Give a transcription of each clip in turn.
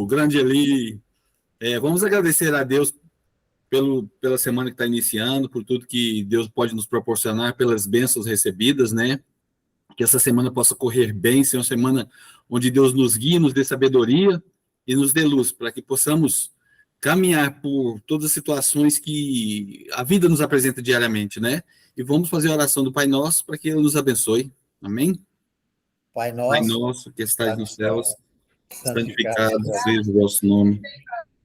grande Eli. Vamos agradecer a Deus pela semana que está iniciando, por tudo que Deus pode nos proporcionar, pelas bênçãos recebidas, né? Que essa semana possa correr bem, ser uma semana onde Deus nos guie, nos dê sabedoria e nos dê luz, para que possamos caminhar por todas as situações que a vida nos apresenta diariamente, né? E vamos fazer a oração do Pai Nosso para que Ele nos abençoe. Amém? Pai Pai nosso, nosso que estais nos céus, santificado santificado seja o vosso nome.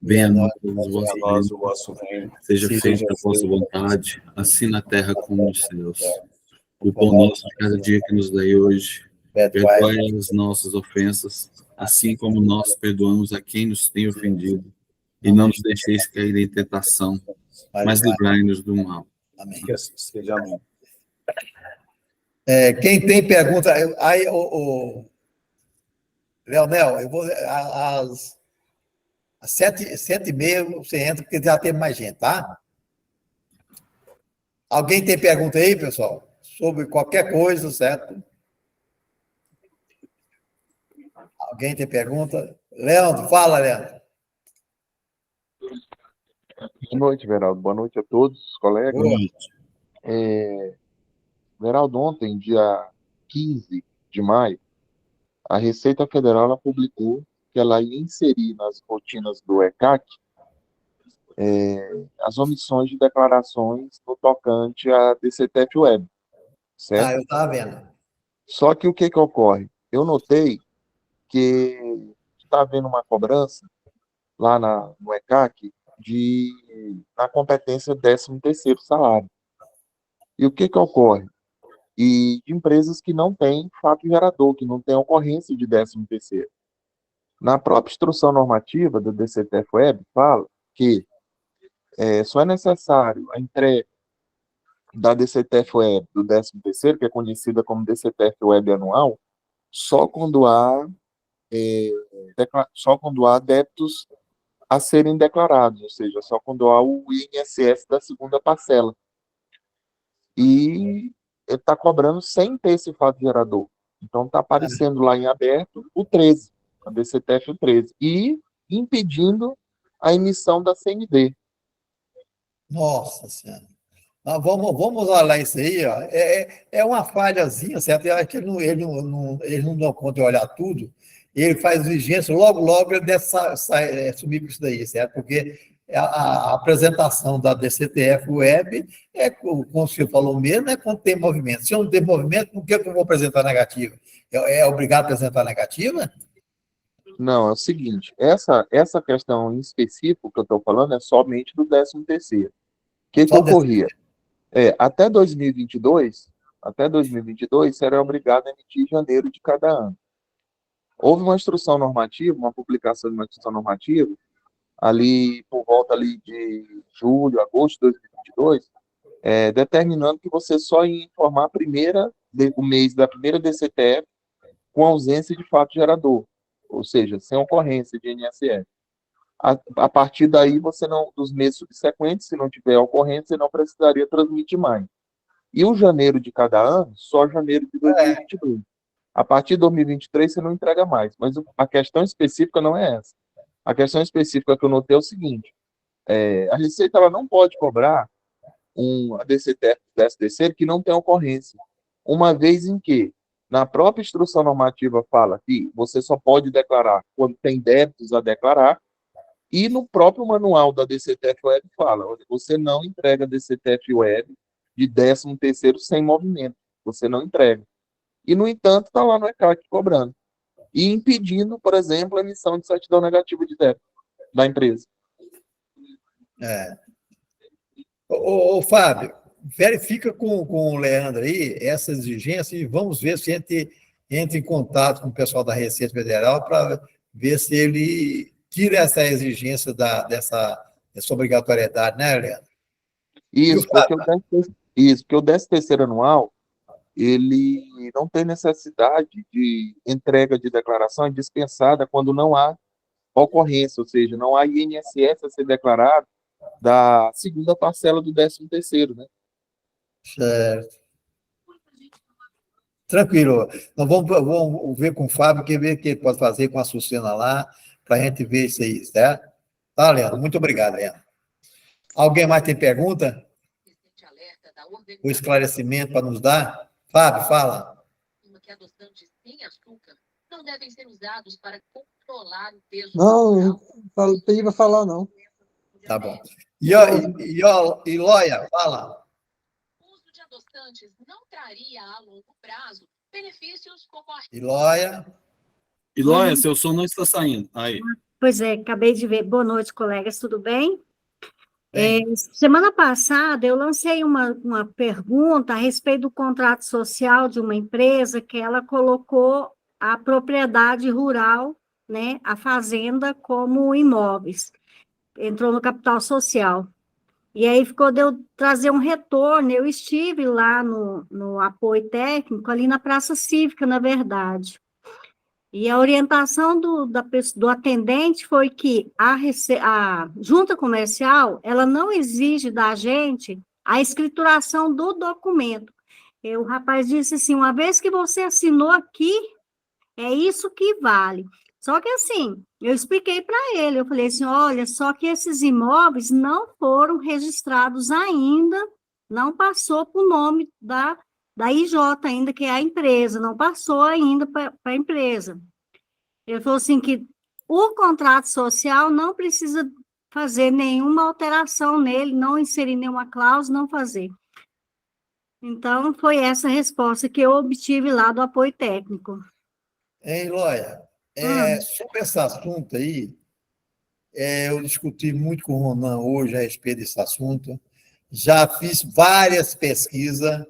Venha a nós o vosso reino. Seja feita a vossa vontade, assim na terra como nos céus. O pão nosso de cada dia que nos dai hoje, perdoai as nossas ofensas, assim como nós perdoamos a quem nos tem ofendido. E não nos deixeis cair em tentação, mas livrai-nos do mal. Amém. Que assim seja, amém. Quem tem pergunta... Aí, Leonel, eu vou... Às 7h30 você entra, porque já tem mais gente, tá? Alguém tem pergunta aí, pessoal? Sobre qualquer coisa, certo? Alguém tem pergunta? Leandro, fala, Leandro. Boa noite, Veraldo. Boa noite a todos, colegas. Boa noite. Veraldo, ontem, dia 15 de maio, a Receita Federal ela publicou que ela ia inserir nas rotinas do ECAC as omissões de declarações no tocante à DCTF Web, certo? Eu estava vendo. Só que o que ocorre? Eu notei que está havendo uma cobrança lá no ECAC na competência 13º salário. E o que ocorre? E de empresas que não têm fato gerador, que não têm ocorrência de 13º. Na própria instrução normativa do DCTF Web, fala que só é necessário a entrega da DCTF Web do 13º, que é conhecida como DCTF Web anual, só quando há débitos a serem declarados, ou seja, só quando há o INSS da segunda parcela. E ele está cobrando sem ter esse fato gerador. Então está aparecendo lá em aberto o 13, a DCTF 13, e impedindo a emissão da CND. Nossa Senhora. Vamos olhar isso aí, ó. É uma falhazinha, certo? Eu acho que ele não dá conta de olhar tudo. Ele faz exigência, logo ele deve sumir com isso daí, certo? Porque a apresentação da DCTF Web como você falou mesmo, quando tem movimento. Se eu não tem movimento, por que eu vou apresentar negativa? É obrigado a apresentar negativa? Não, é o seguinte, essa questão em específico que eu estou falando é somente do 13º. O que ocorria? Até 2022, você era obrigado a emitir em janeiro de cada ano. Houve uma instrução normativa, uma publicação de uma instrução normativa, ali por volta ali de julho, agosto de 2022, determinando que você só ia informar o mês da primeira DCTF com ausência de fato gerador, ou seja, sem ocorrência de INSS. A partir daí, dos meses subsequentes, se não tiver ocorrência, você não precisaria transmitir mais. E o janeiro de cada ano, só janeiro de 2022. A partir de 2023, você não entrega mais. Mas a questão específica não é essa. A questão específica que eu notei é o seguinte: a Receita ela não pode cobrar a DCTF do 13º que não tem ocorrência, uma vez em que, na própria instrução normativa, fala que você só pode declarar quando tem débitos a declarar, e no próprio manual da DCTF Web fala, você não entrega DCTF Web de 13º sem movimento, você não entrega. E, no entanto, está lá no ECAC cobrando. E impedindo, por exemplo, a emissão de certidão negativa de débito da empresa. Ô, Fábio, verifica com o Leandro aí essa exigência e vamos ver se a gente entra em contato com o pessoal da Receita Federal para ver se ele tira essa exigência dessa obrigatoriedade, né, Leandro? Isso, porque o 13º anual, ele não tem necessidade de entrega de declaração dispensada quando não há ocorrência, ou seja, não há INSS a ser declarado da segunda parcela do 13º, né? Certo. Tranquilo. Nós vamos ver com o Fábio, ver o que ele pode fazer com a Sucena lá, para a gente ver isso aí, certo? Tá, Leandro? Muito obrigado, Leandro. Alguém mais tem pergunta? O esclarecimento para nos dar? Fábio, fala. Que adoçantes sem açúcar não devem ser usados para controlar o peso. Não, não pedi para falar, não. Tá bom. E Lóia, fala. O uso de adoçantes não traria a longo prazo benefícios como a... E Lóia, seu som não está saindo. Aí. Pois é, acabei de ver. Boa noite, colegas, tudo bem? Semana passada, eu lancei uma pergunta a respeito do contrato social de uma empresa que ela colocou a propriedade rural, né, a fazenda, como imóveis. Entrou no capital social. E aí ficou de eu trazer um retorno. Eu estive lá no apoio técnico, ali na Praça Cívica, na verdade. E a orientação do atendente foi que a junta comercial, ela não exige da gente a escrituração do documento. E o rapaz disse assim, uma vez que você assinou aqui, é isso que vale. Só que assim, eu expliquei para ele, eu falei assim, olha, só que esses imóveis não foram registrados ainda, não passou para o nome da IJ ainda, que é a empresa, não passou ainda para a empresa. Ele falou assim que o contrato social não precisa fazer nenhuma alteração nele, não inserir nenhuma cláusula, não fazer. Então, foi essa a resposta que eu obtive lá do apoio técnico. Hein, Lóia? Sobre esse assunto aí, eu discuti muito com o Ronan hoje a respeito desse assunto, já fiz várias pesquisas.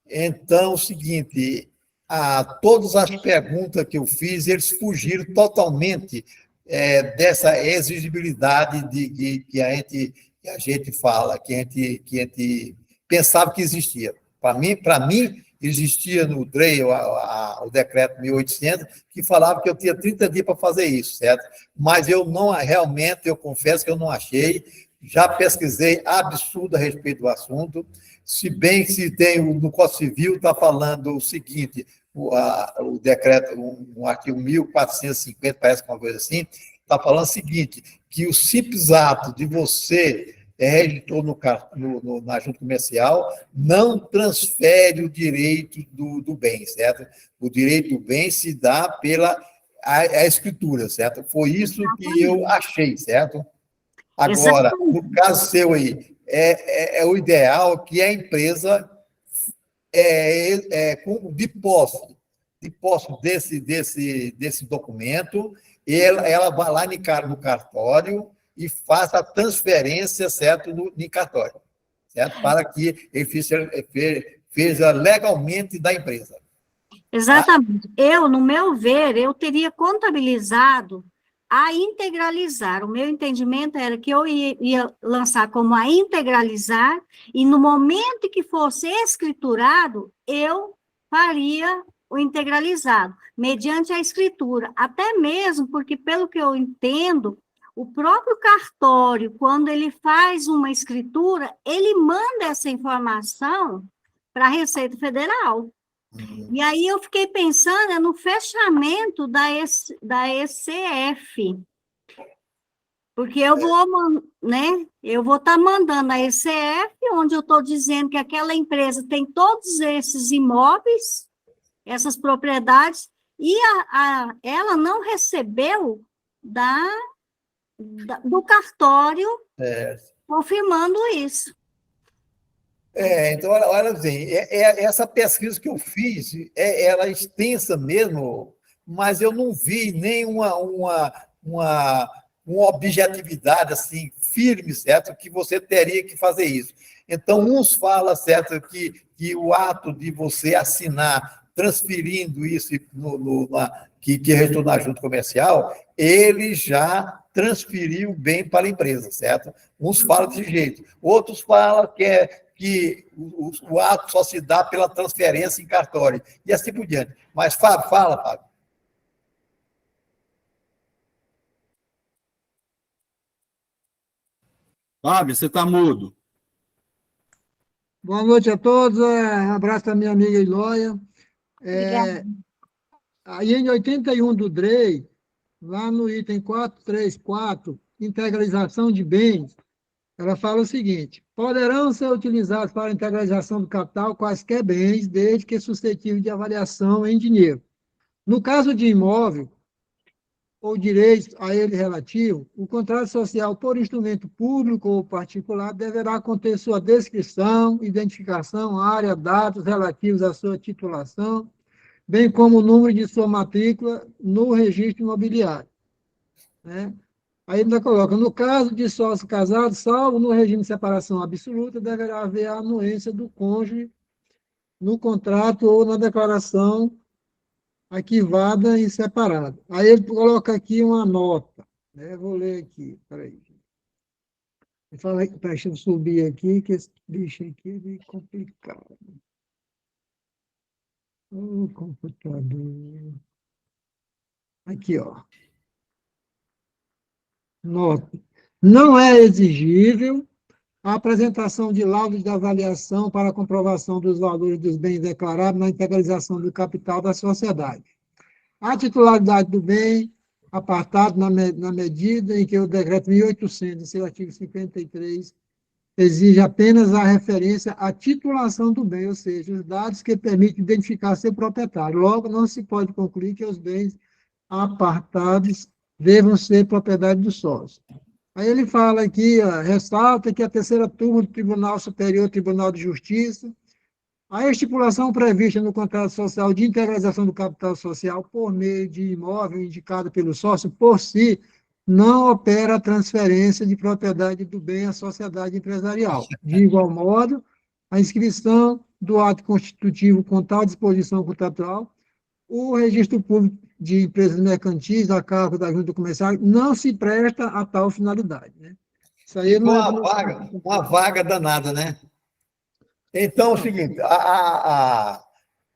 Então, é o seguinte, todas as perguntas que eu fiz, eles fugiram totalmente dessa exigibilidade que a gente fala, que a gente pensava que existia. Para mim, existia no DREI, o decreto 1800, que falava que eu tinha 30 dias para fazer isso, certo? Mas eu não, realmente, eu confesso que eu não achei, já pesquisei absurdo a respeito do assunto, se bem que se tem no Código Civil, está falando o seguinte, o decreto, um artigo 1450, parece que uma coisa assim, está falando o seguinte, que o simples ato de você registrar na junta comercial não transfere o direito do bem, certo? O direito do bem se dá pela a escritura, certo? Foi isso que eu achei, certo? Agora, no caso seu aí, é o ideal que a empresa, de posse desse documento, ela vai lá no cartório e faça a transferência, certo, no cartório, certo? Para que ele seja legalmente da empresa. Exatamente. No meu ver, eu teria contabilizado a integralizar. O meu entendimento era que eu ia lançar como a integralizar, e no momento que fosse escriturado, eu faria o integralizado, mediante a escritura. Até mesmo porque, pelo que eu entendo, o próprio cartório, quando ele faz uma escritura, ele manda essa informação para a Receita Federal. E aí eu fiquei pensando no fechamento da ECF, porque eu vou estar mandando a ECF, onde eu estou dizendo que aquela empresa tem todos esses imóveis, essas propriedades, e ela não recebeu do cartório confirmando isso. Então, olha assim, essa pesquisa que eu fiz, ela é extensa mesmo, mas eu não vi nenhuma uma objetividade assim, firme, certo? Que você teria que fazer isso. Então, uns falam, certo, que o ato de você assinar, transferindo isso que restou na junta comercial, ele já transferiu o bem para a empresa, certo? Uns falam desse jeito, outros falam que o ato só se dá pela transferência em cartório, e assim por diante. Mas, Fábio, fala, Fábio. Fábio, você está mudo. Boa noite a todos, abraço da minha amiga Ilóia. Obrigada. Aí, em 81 do DREI, lá no item 434, integralização de bens, ela fala o seguinte: poderão ser utilizados para a integralização do capital quaisquer bens, desde que suscetíveis de avaliação em dinheiro. No caso de imóvel, ou direitos a ele relativo, o contrato social por instrumento público ou particular deverá conter sua descrição, identificação, área, dados relativos à sua titulação, bem como o número de sua matrícula no registro imobiliário, né? Aí ainda coloca, no caso de sócio casado, salvo no regime de separação absoluta, deverá haver a anuência do cônjuge no contrato ou na declaração arquivada e separada. Aí ele coloca aqui uma nota, né? Vou ler aqui, peraí. Ele fala, deixa eu subir aqui, que esse bicho aqui é meio complicado. O computador. Aqui, ó. Nota. Não é exigível a apresentação de laudos de avaliação para comprovação dos valores dos bens declarados na integralização do capital da sociedade. A titularidade do bem, apartado na medida em que o decreto 1800, em seu artigo 53, exige apenas a referência à titulação do bem, ou seja, os dados que permitem identificar seu proprietário. Logo, não se pode concluir que os bens apartados devam ser propriedade do sócio. Aí ele fala aqui, ressalta que a terceira turma do Tribunal Superior, Tribunal de Justiça, a estipulação prevista no contrato social de integralização do capital social por meio de imóvel indicado pelo sócio, por si, não opera a transferência de propriedade do bem à sociedade empresarial. De igual modo, a inscrição do ato constitutivo com tal disposição contratual, o registro público de empresas mercantis, a cargo da junta comercial, não se presta a tal finalidade, né? Isso aí não é uma vaga danada, né? Então, é o seguinte,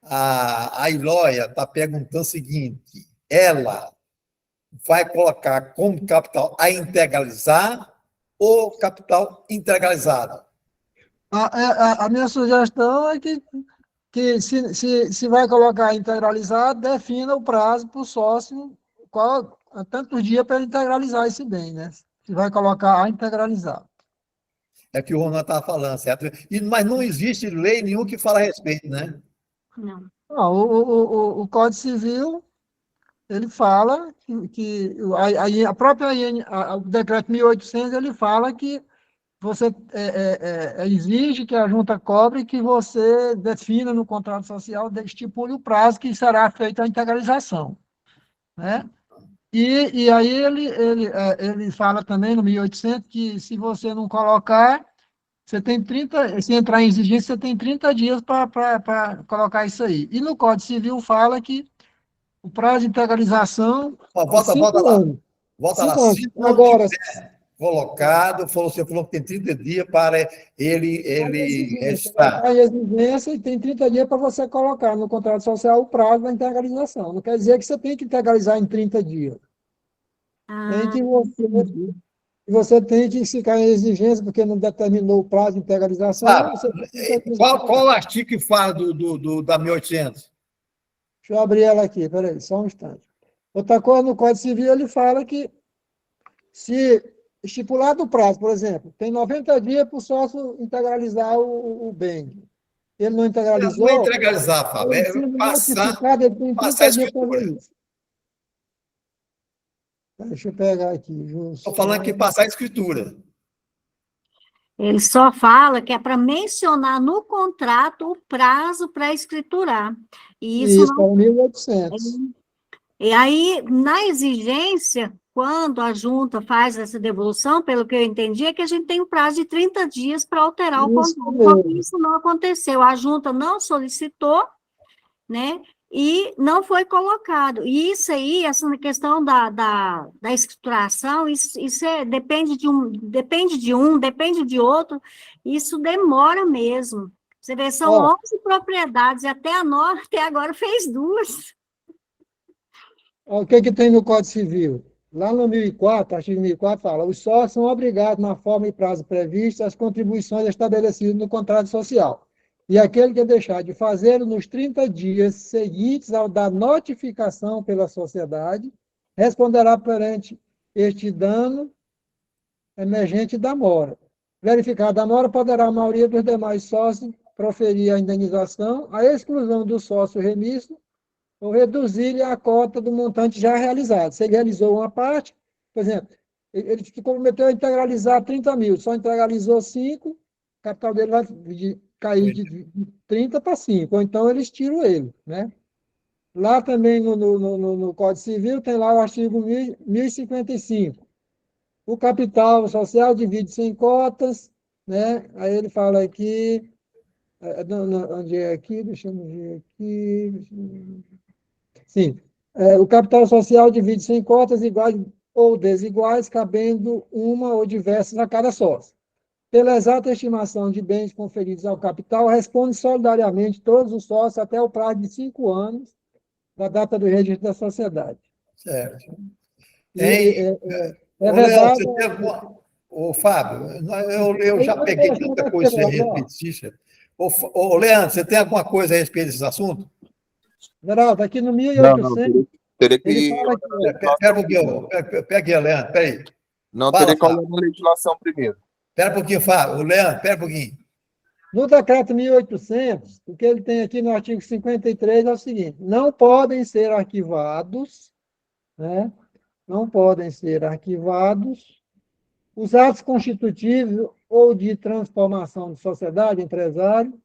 a Ilóia está perguntando o seguinte, ela vai colocar como capital a integralizar ou capital integralizado? A minha sugestão é que se vai colocar integralizado, defina o prazo para o sócio, tantos dias para ele integralizar esse bem, né? Se vai colocar a integralizado. É que o Ronaldo estava falando, certo? Mas não existe lei nenhuma que fala a respeito, né? Não. Não, o Código Civil, ele fala que a própria o decreto 1800, ele fala que você exige que a junta cobre que você defina no contrato social, estipule o prazo que será feita a integralização, né? E aí ele fala também no 1800 que se você não colocar, você tem 30, se entrar em exigência, você tem 30 dias para colocar isso aí. E no Código Civil fala que o prazo de integralização Volta anos. Volta lá. 5 anos. Se não Agora, tiver colocado, você falou que tem 30 dias para ele registrar. a exigência e tem 30 dias para você colocar no contrato social o prazo da integralização. Não quer dizer que você tem que integralizar em 30 dias. Tem que você tem que ficar em exigência, porque não determinou o prazo de integralização. Qual o artigo que fala da 1800? Deixa eu abrir ela aqui, peraí, só um instante. Outra coisa, no Código Civil, ele fala que se estipulado o prazo, por exemplo, tem 90 dias para o sócio integralizar o bem. Ele não integralizou... Não é integralizar, Fábio, ele tem 30 dias para fazer isso. Deixa eu pegar aqui. Estou falando que passar a escritura. Ele só fala que é para mencionar no contrato o prazo para escriturar. E isso não... 1800. E aí, na exigência, quando a junta faz essa devolução, pelo que eu entendi, é que a gente tem um prazo de 30 dias para alterar o contrato. Isso não aconteceu. A junta não solicitou, né? E não foi colocado. E isso aí, essa questão da escrituração, isso depende de outro, isso demora mesmo. Você vê, são 11 propriedades, e até a Nora, até agora, fez 2. O que tem no Código Civil? Lá no 1004, artigo 1004, fala: os sócios são obrigados, na forma e prazo previsto, às contribuições estabelecidas no contrato social. E aquele que deixar de fazê-lo nos 30 dias seguintes ao da notificação pela sociedade, responderá perante este dano emergente da mora. Verificada a mora, poderá a maioria dos demais sócios proferir a indenização, a exclusão do sócio remisso ou reduzir-lhe a cota do montante já realizado. Se ele realizou uma parte, por exemplo, ele se comprometeu a integralizar 30 mil, só integralizou 5, o capital dele vai cair de 30 para 5, ou então eles tiram ele, né? Lá também no Código Civil tem lá o artigo 1055. O capital social divide-se em cotas, né? Aí ele fala aqui, onde é aqui? Deixa eu ver aqui. Sim. O capital social divide-se em cotas iguais ou desiguais, cabendo uma ou diversas a cada sócio. Pela exata estimação de bens conferidos ao capital, responde solidariamente todos os sócios até o prazo de 5 anos da data do registro da sociedade. Certo. É Ô, verdade. Leandro, você tem alguma... Ô, Fábio, eu já peguei tanta coisa a respeito disso. Ô, Leandro, você tem alguma coisa a respeito desse assunto? Geraldo, aqui no Não, 1800, teria que ele fala Espera um pouquinho, pega aí, Leandro, espera aí. Não, Fala, teria que olhar Fábio. na legislação primeiro. Espera um pouquinho, Fábio. Ô, Leandro, espera um pouquinho. no decreto 1800, o que ele tem aqui no artigo 53 é o seguinte: não podem ser arquivados, né? Não podem ser arquivados os atos constitutivos ou de transformação de sociedade, empresário,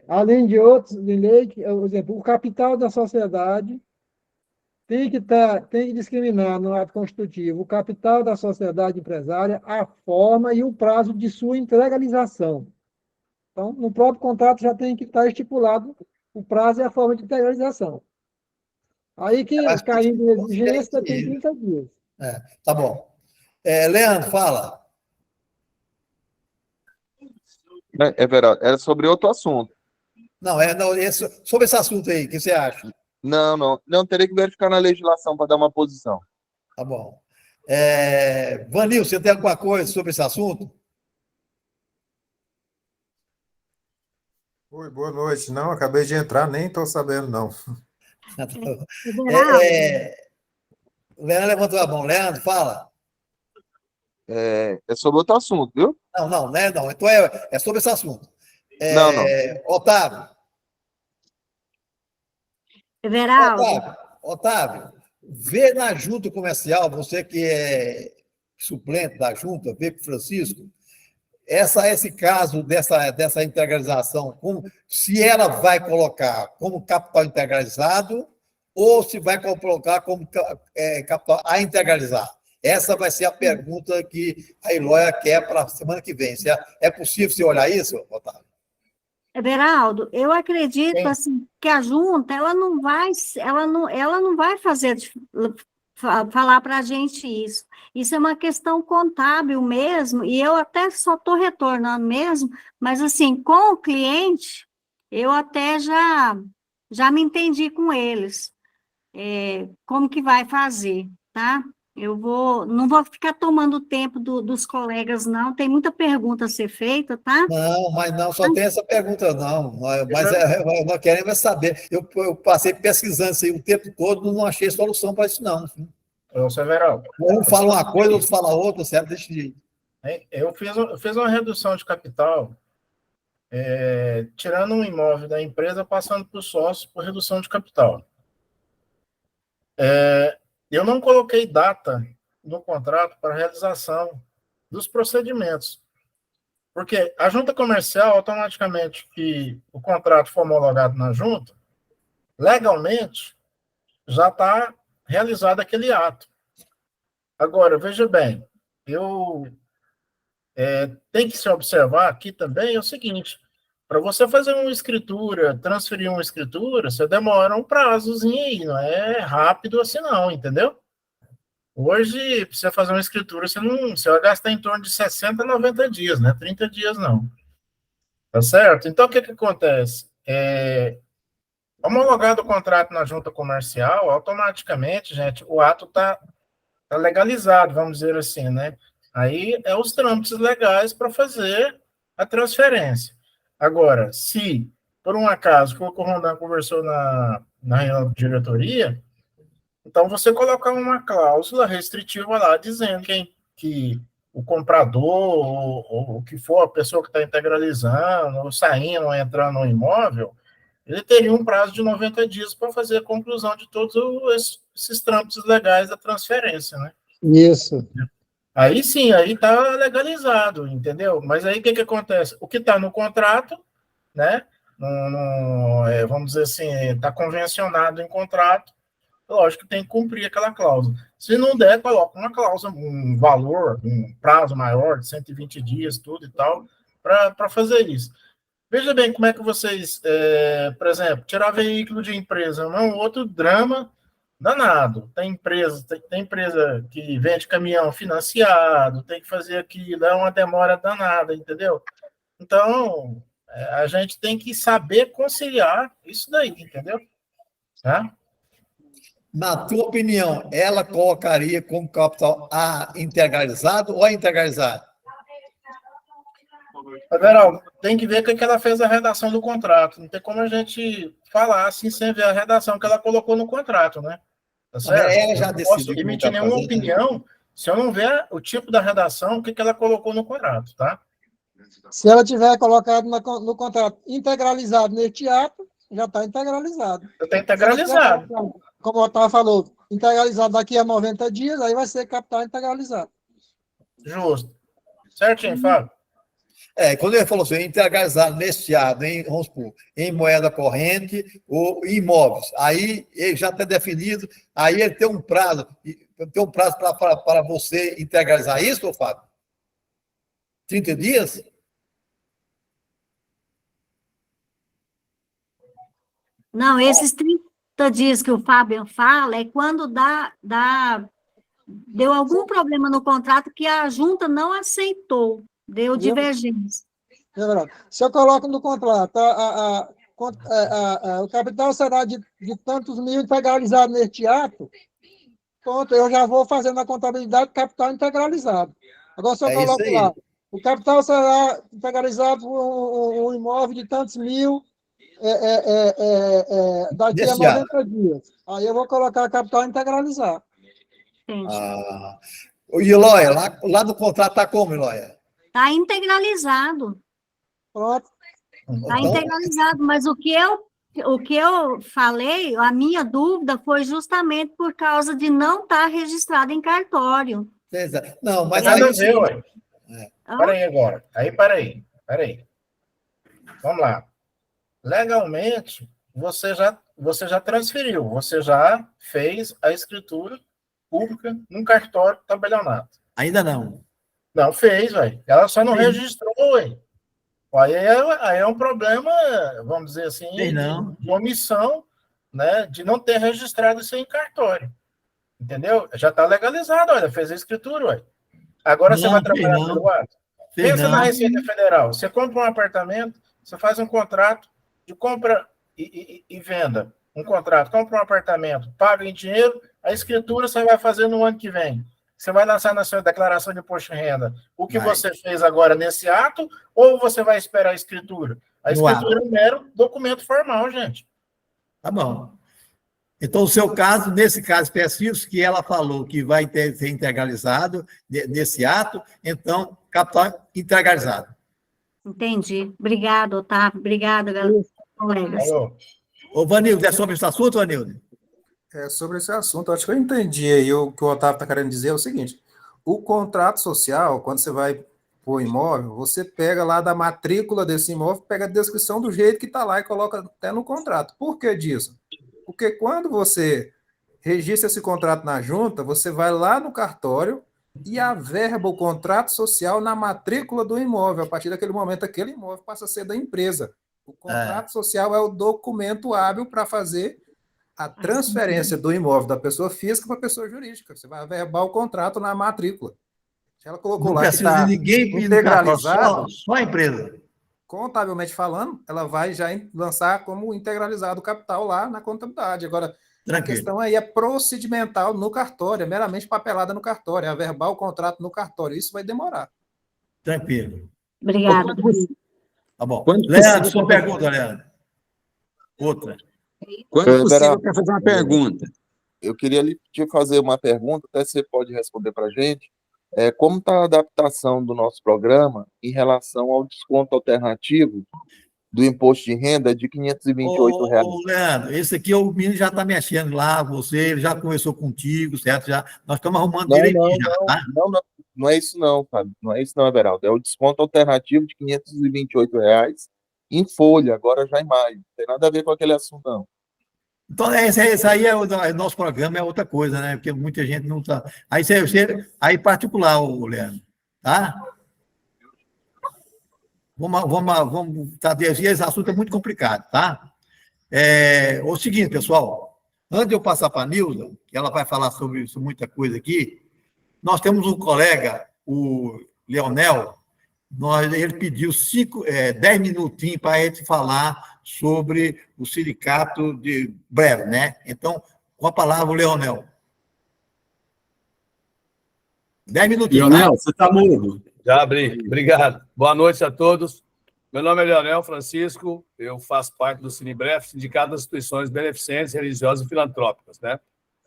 além de outros de lei, por exemplo, o capital da sociedade tem que discriminar no ato constitutivo o capital da sociedade empresária, a forma e o prazo de sua integralização. Então, no próprio contrato já tem que estar estipulado o prazo e a forma de integralização. Aí que caindo em exigência tem 30 dias. Tá bom. Leandro, fala. É verdade. Era sobre outro assunto. Não, sobre esse assunto aí, o que você acha? Não, teria que verificar na legislação para dar uma posição. Tá bom. Vanil, você tem alguma coisa sobre esse assunto? Oi, boa noite. Não, acabei de entrar, nem estou sabendo, não. Leandro levantou a mão. Leandro, fala. É sobre outro assunto, viu? Não, né? Não. Então é sobre esse assunto. Não. Otávio. Everaldo. Otávio, vê na junta comercial, você que é suplente da junta, vê com o Francisco, esse caso dessa integralização, se ela vai colocar como capital integralizado ou se vai colocar como capital a integralizar. Essa vai ser a pergunta que a Eloia quer para a semana que vem. É possível você olhar isso, Otávio? Everaldo, eu acredito assim, que a junta ela não vai falar para a gente isso. Isso é uma questão contábil mesmo, e eu até só estou retornando mesmo, mas assim, com o cliente, eu até já me entendi com eles, como que vai fazer, tá? Não vou ficar tomando tempo dos colegas, não. Tem muita pergunta a ser feita, tá? Não, mas não, só tem essa pergunta, não. Mas nós queremos saber. Eu passei pesquisando isso aí o tempo todo, não achei solução para isso, não. Ô, Severão. Um fala uma coisa, outro fala outra, certo? Desse jeito. Eu fiz uma redução de capital, tirando um imóvel da empresa, passando para o sócio por redução de capital. Eu não coloquei data no contrato para realização dos procedimentos, porque a junta comercial, automaticamente que o contrato for homologado na junta, legalmente já está realizado aquele ato. Agora, veja bem, tem que se observar aqui também é o seguinte: para você fazer uma escritura, transferir uma escritura, você demora um prazozinho aí, não é rápido assim não, entendeu? Hoje, para você fazer uma escritura, você vai gastar em torno de 60 a 90 dias, né? 30 dias não. Tá certo? Então, o que acontece? Homologado o contrato na junta comercial, automaticamente, gente, o ato está legalizado, vamos dizer assim, né? Aí é os trâmites legais para fazer a transferência. Agora, se por um acaso, que o Rondon conversou na reunião de diretoria, então você colocar uma cláusula restritiva lá, dizendo que o comprador, ou o que for, a pessoa que está integralizando, ou saindo, ou entrando no imóvel, ele teria um prazo de 90 dias para fazer a conclusão de todos esses trâmites legais da transferência, né? Isso. Aí sim, aí está legalizado, entendeu? Mas aí o que acontece? O que está no contrato, né? Vamos dizer assim, está convencionado em contrato, lógico que tem que cumprir aquela cláusula. Se não der, coloca uma cláusula, um valor, um prazo maior, de 120 dias, tudo e tal, para fazer isso. Veja bem como é que vocês, por exemplo, tirar veículo de empresa é um outro drama danado. Tem empresa que vende caminhão financiado, tem que fazer aquilo, é uma demora danada, entendeu? Então, a gente tem que saber conciliar isso daí, entendeu? Tá? Na tua opinião, ela colocaria como capital A integralizado ou A integralizado? Everaldo, tem que ver que ela fez a redação do contrato. Não tem como a gente falar assim sem ver a redação que ela colocou no contrato, né? Tá certo? Ela já eu não posso decidiu emitir como tá nenhuma fazendo, opinião se eu não ver o tipo da redação, o que ela colocou no contrato, tá? Se ela tiver colocado no contrato integralizado neste ato, já está integralizado. Está integralizado. Como o Otávio falou, integralizado daqui a 90 dias, aí vai ser capital integralizado. Justo. Certinho, Fábio? Quando ele falou assim, integralizado nesteado vamos supor, em moeda corrente ou em imóveis, aí ele já está definido, aí ele tem um prazo para você integralizar isso, Fábio? 30 dias? Não, esses 30 dias que o Fábio fala é quando deu algum problema no contrato que a junta não aceitou, deu divergência. Se eu coloco no contrato, o capital será de tantos mil integralizado neste ato, pronto, eu já vou fazendo a contabilidade capital integralizado. Agora, se eu coloco lá, o capital será integralizado por um imóvel de tantos mil daqui a 90 dias. Aí eu vou colocar capital integralizado. E Lóia, lá no contrato está como, Lóia? Está integralizado. Pronto. Está integralizado, mas o que eu falei, a minha dúvida foi justamente por causa de não estar registrado em cartório. Não, mas nada a ver, ué. Peraí agora. Peraí. Vamos lá. Legalmente, você já transferiu, você já fez a escritura pública num cartório tabelionato. Ainda não. Não fez, velho. Ela só não registrou, ué. Aí é um problema, vamos dizer assim, de omissão, né, de não ter registrado isso em cartório. Entendeu? Já está legalizado, olha, fez a escritura, ué. Agora você vai trabalhar pelo ato. Pensa na Receita Federal. Você compra um apartamento, você faz um contrato de compra e venda. Um contrato, compra um apartamento, paga em dinheiro, a escritura você vai fazer no ano que vem. Você vai lançar na sua declaração de imposto de renda o que você fez agora nesse ato, ou você vai esperar a escritura? A escritura é um mero documento formal, gente. Tá bom. Então, o seu caso, nesse caso específico, que ela falou que vai ser integralizado nesse ato, então, capital integralizado. Entendi. Obrigado, Otávio. Obrigado, colegas. Ô, Vanildo, é sobre esse assunto, Vanildo? Sobre esse assunto, acho que eu entendi aí o que o Otávio está querendo dizer é o seguinte: o contrato social, quando você vai pôr imóvel, você pega lá da matrícula desse imóvel, pega a descrição do jeito que está lá e coloca até no contrato. Por que disso? Porque quando você registra esse contrato na junta, você vai lá no cartório e averba o contrato social na matrícula do imóvel. A partir daquele momento, aquele imóvel passa a ser da empresa. O contrato social é o documento hábil para fazer a transferência do imóvel da pessoa física para a pessoa jurídica. Você vai averbar o contrato na matrícula. Se ela colocou lá que está integralizado, só a empresa. Contabilmente falando, ela vai já lançar como integralizado o capital lá na contabilidade. Agora, a questão aí é procedimental no cartório, é meramente papelada no cartório, é averbar o contrato no cartório. Isso vai demorar. Tranquilo. Obrigada. Tá bom. Leandro, sua pergunta, Leandro. outra. Quando possível, Everaldo, eu quero fazer uma pergunta. eu queria te fazer uma pergunta, até você pode responder para a gente. Como está a adaptação do nosso programa em relação ao desconto alternativo do imposto de renda de R$ 528? Ô, Leandro, esse aqui o menino já está mexendo lá, ele já conversou contigo, certo? Nós estamos arrumando Não, direitinho já, tá? não é isso não, Fábio. Não é isso não, Everaldo. É o desconto alternativo de R$ 528 em folha, agora já em maio. Não tem nada a ver com aquele assunto, não. Então, esse aí nosso programa, é outra coisa, né? Porque muita gente não está. Aí particular, o Leandro, tá? Vamos tá, esse assunto é muito complicado, tá? O seguinte, pessoal, antes de eu passar para a Nilda, que ela vai falar sobre isso, muita coisa aqui, nós temos um colega, o Leonel, ele pediu 10 minutinhos para a gente falar sobre o sindicato de breve, né? Então, com a palavra, o Leonel. 10 minutinhos. Leonel, você está mudo. Já abri. Obrigado. Boa noite a todos. Meu nome é Leonel Francisco, eu faço parte do Sinibref, Sindicato das Instituições Beneficentes, Religiosas e Filantrópicas, né?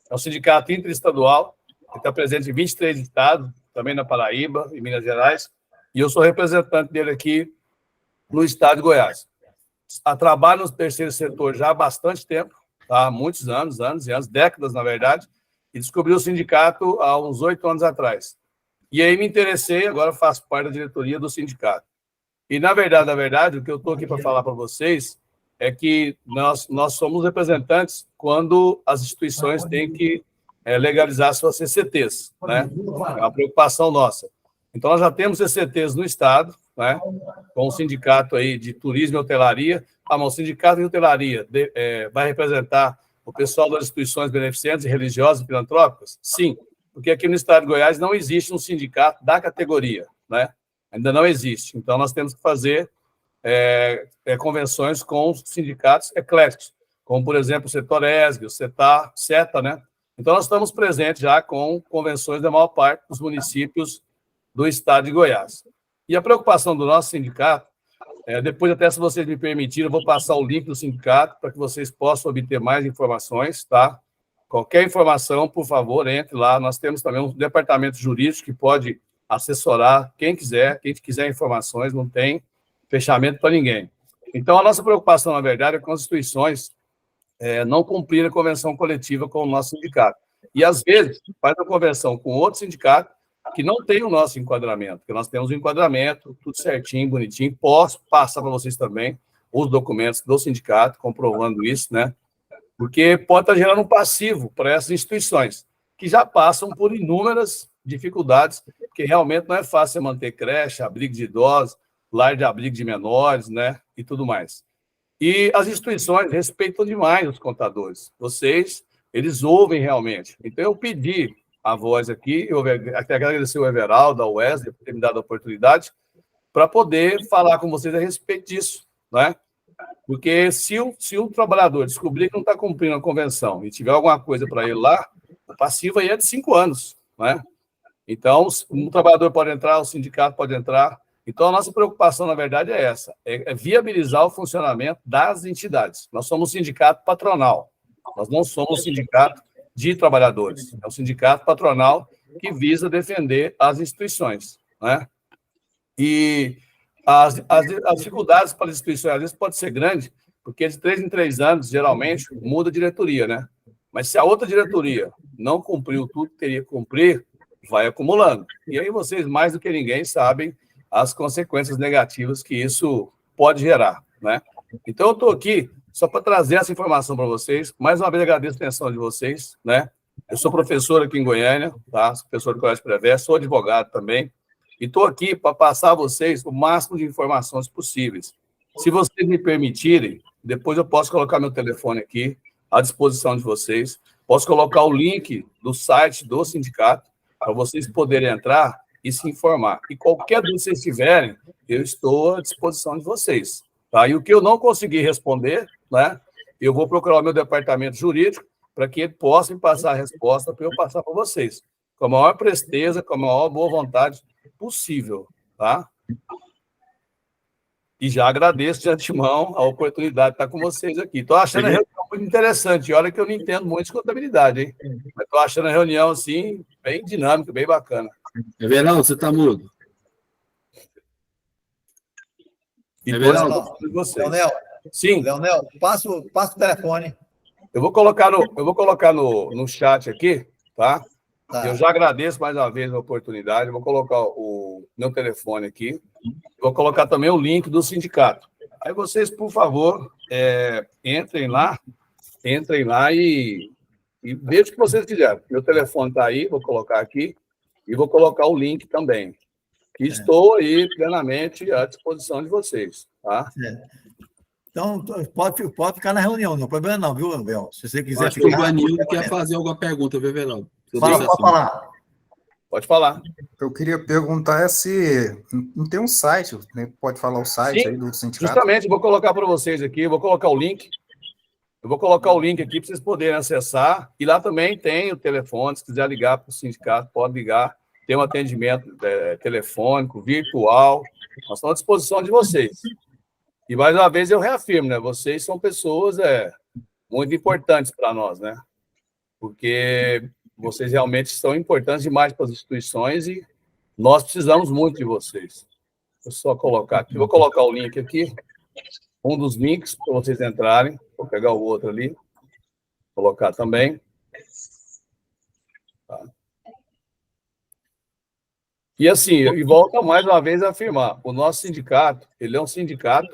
É um sindicato interestadual, que está presente em 23 estados, também na Paraíba, em Minas Gerais, e eu sou representante dele aqui no estado de Goiás. Trabalho no terceiro setor já há bastante tempo, tá? Há muitos anos, décadas, na verdade, e descobri o sindicato há uns 8 anos atrás. E aí me interessei, agora faço parte da diretoria do sindicato. E, na verdade, o que eu estou aqui para falar para vocês é que nós somos representantes quando as instituições têm que legalizar suas CCTs, né? É uma preocupação nossa. Então, nós já temos CCTs no Estado, né? Com o sindicato aí de turismo e hotelaria. Mas o sindicato de hotelaria vai representar o pessoal das instituições beneficentes, religiosas e filantrópicas? Sim, porque aqui no Estado de Goiás não existe um sindicato da categoria, né? Ainda não existe. Então, nós temos que fazer convenções com os sindicatos ecléticos, como, por exemplo, o Setor ESG, o CETA, né? Então, nós estamos presentes já com convenções da maior parte dos municípios do estado de Goiás. E a preocupação do nosso sindicato, depois, até se vocês me permitirem, eu vou passar o link do sindicato para que vocês possam obter mais informações, tá? Qualquer informação, por favor, entre lá. Nós temos também um departamento jurídico que pode assessorar quem quiser informações, não tem fechamento para ninguém. Então, a nossa preocupação, na verdade, é com as instituições não cumprirem a convenção coletiva com o nosso sindicato. E, às vezes, faz a convenção com outro sindicato que não tem o nosso enquadramento, porque nós temos um enquadramento, tudo certinho, bonitinho. Posso passar para vocês também os documentos do sindicato comprovando isso, né? Porque pode estar gerando um passivo para essas instituições, que já passam por inúmeras dificuldades, porque realmente não é fácil manter creche, abrigo de idosos, lar de abrigo de menores, né, e tudo mais. E as instituições respeitam demais os contadores. Eles ouvem realmente. Então, eu pedi a voz aqui, eu até agradecer o Everaldo, ao Wesley, por ter me dado a oportunidade, para poder falar com vocês a respeito disso, né? Porque se o trabalhador descobrir que não está cumprindo a convenção e tiver alguma coisa para ele lá, o passivo aí é de 5 anos, né? Então, um trabalhador pode entrar, o sindicato pode entrar. Então, a nossa preocupação, na verdade, é essa, é viabilizar o funcionamento das entidades. Nós somos um sindicato patronal, nós não somos um sindicato de trabalhadores, é um sindicato patronal que visa defender as instituições, né? E as dificuldades para as instituições, às vezes, pode ser grande, porque de 3 em 3 anos, geralmente, muda a diretoria, né? Mas se a outra diretoria não cumpriu tudo que teria que cumprir, vai acumulando. E aí vocês, mais do que ninguém, sabem as consequências negativas que isso pode gerar, né? Então, eu estou aqui só para trazer essa informação para vocês. Mais uma vez, agradeço a atenção de vocês, né? Eu sou professor aqui em Goiânia, tá? Sou professor do Colégio Prevé, sou advogado também, e estou aqui para passar a vocês o máximo de informações possíveis. Se vocês me permitirem, depois eu posso colocar meu telefone aqui à disposição de vocês, posso colocar o link do site do sindicato para vocês poderem entrar e se informar. E qualquer dúvida que vocês tiverem, eu estou à disposição de vocês. Tá? E o que eu não conseguir responder, né, eu vou procurar o meu departamento jurídico para que ele possa me passar a resposta para eu passar para vocês, com a maior presteza, com a maior boa vontade possível. Tá? E já agradeço de antemão a oportunidade de estar com vocês aqui. Estou achando a reunião muito interessante. Olha que eu não entendo muito de contabilidade, hein? Mas estou achando a reunião, assim, bem dinâmica, bem bacana. Everaldo, você está mudo. E Leonel, vocês. Leonel, Sim. Leonel, passa o telefone. Eu vou colocar no chat aqui, tá? Tá. Eu já agradeço mais uma vez a oportunidade. Eu vou colocar o meu telefone aqui. Vou colocar também o link do sindicato. Aí vocês, por favor, entrem lá e vejam o que vocês quiserem. Meu telefone está aí, vou colocar aqui, e vou colocar o link também. E estou aí plenamente à disposição de vocês, tá? Então, pode ficar na reunião, não tem problema não, viu, Abel? Se você quiser Acho que o Vanildo quer fazer alguma pergunta, viu, Everaldo? Pode falar. Pode falar. Eu queria perguntar se não tem um site, né? Pode falar o site aí do sindicato? Justamente, vou colocar para vocês aqui, vou colocar o link. Eu vou colocar o link aqui para vocês poderem acessar. E lá também tem o telefone, se quiser ligar para o sindicato, pode ligar. Tem um atendimento telefônico, virtual. Nós estamos à disposição de vocês. E, mais uma vez, eu reafirmo, né? Vocês são pessoas muito importantes para nós, né? Porque vocês realmente são importantes demais para as instituições e nós precisamos muito de vocês. Vou só colocar aqui. Vou colocar o link aqui. Um dos links para vocês entrarem. Vou pegar o outro ali. Colocar também. Tá. E assim, e volto mais uma vez a afirmar, o nosso sindicato, ele é um sindicato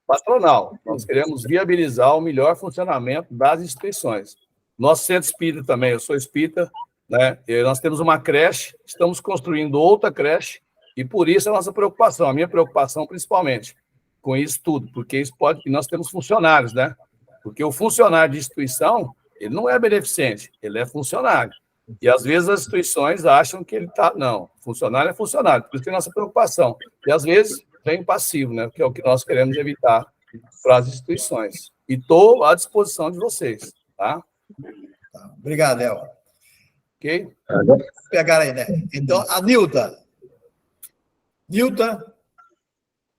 patronal. Nós queremos viabilizar o melhor funcionamento das instituições. Nosso centro espírita também, eu sou espírita, né? E nós temos uma creche, estamos construindo outra creche, e por isso a nossa preocupação, a minha preocupação principalmente, com isso tudo, porque isso pode, e nós temos funcionários, né? Porque o funcionário de instituição, ele não é beneficente, ele é funcionário. E, às vezes, as instituições acham que ele está... Não, funcionário é funcionário, por isso tem nossa preocupação. E, às vezes, tem passivo, né? Que é o que nós queremos evitar para as instituições. E estou à disposição de vocês, tá? Obrigado, El. Ok? Vou pegar aí, né? Então, a Nilda. Nilda.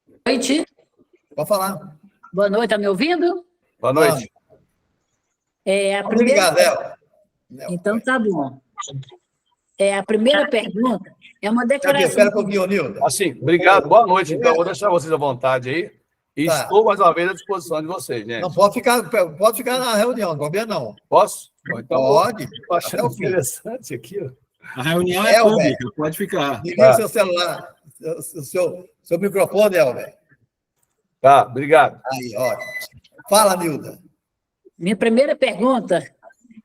Boa noite. Pode falar. Boa noite, está me ouvindo? Boa noite. Obrigado, El. Então, tá bom. A primeira pergunta é uma declaração... Espera um pouquinho, Nilda. Assim, obrigado, boa noite. Então, vou deixar vocês à vontade aí. E estou, mais uma vez, à disposição de vocês, gente. Não, pode ficar na reunião, não problema não. Posso? Então, pode. Estou achando interessante aqui. Ó. A reunião é pública, pode ficar. Liga o seu celular, seu microfone, Elber. Tá, obrigado. Aí, ótimo. Fala, Nilda. Minha primeira pergunta...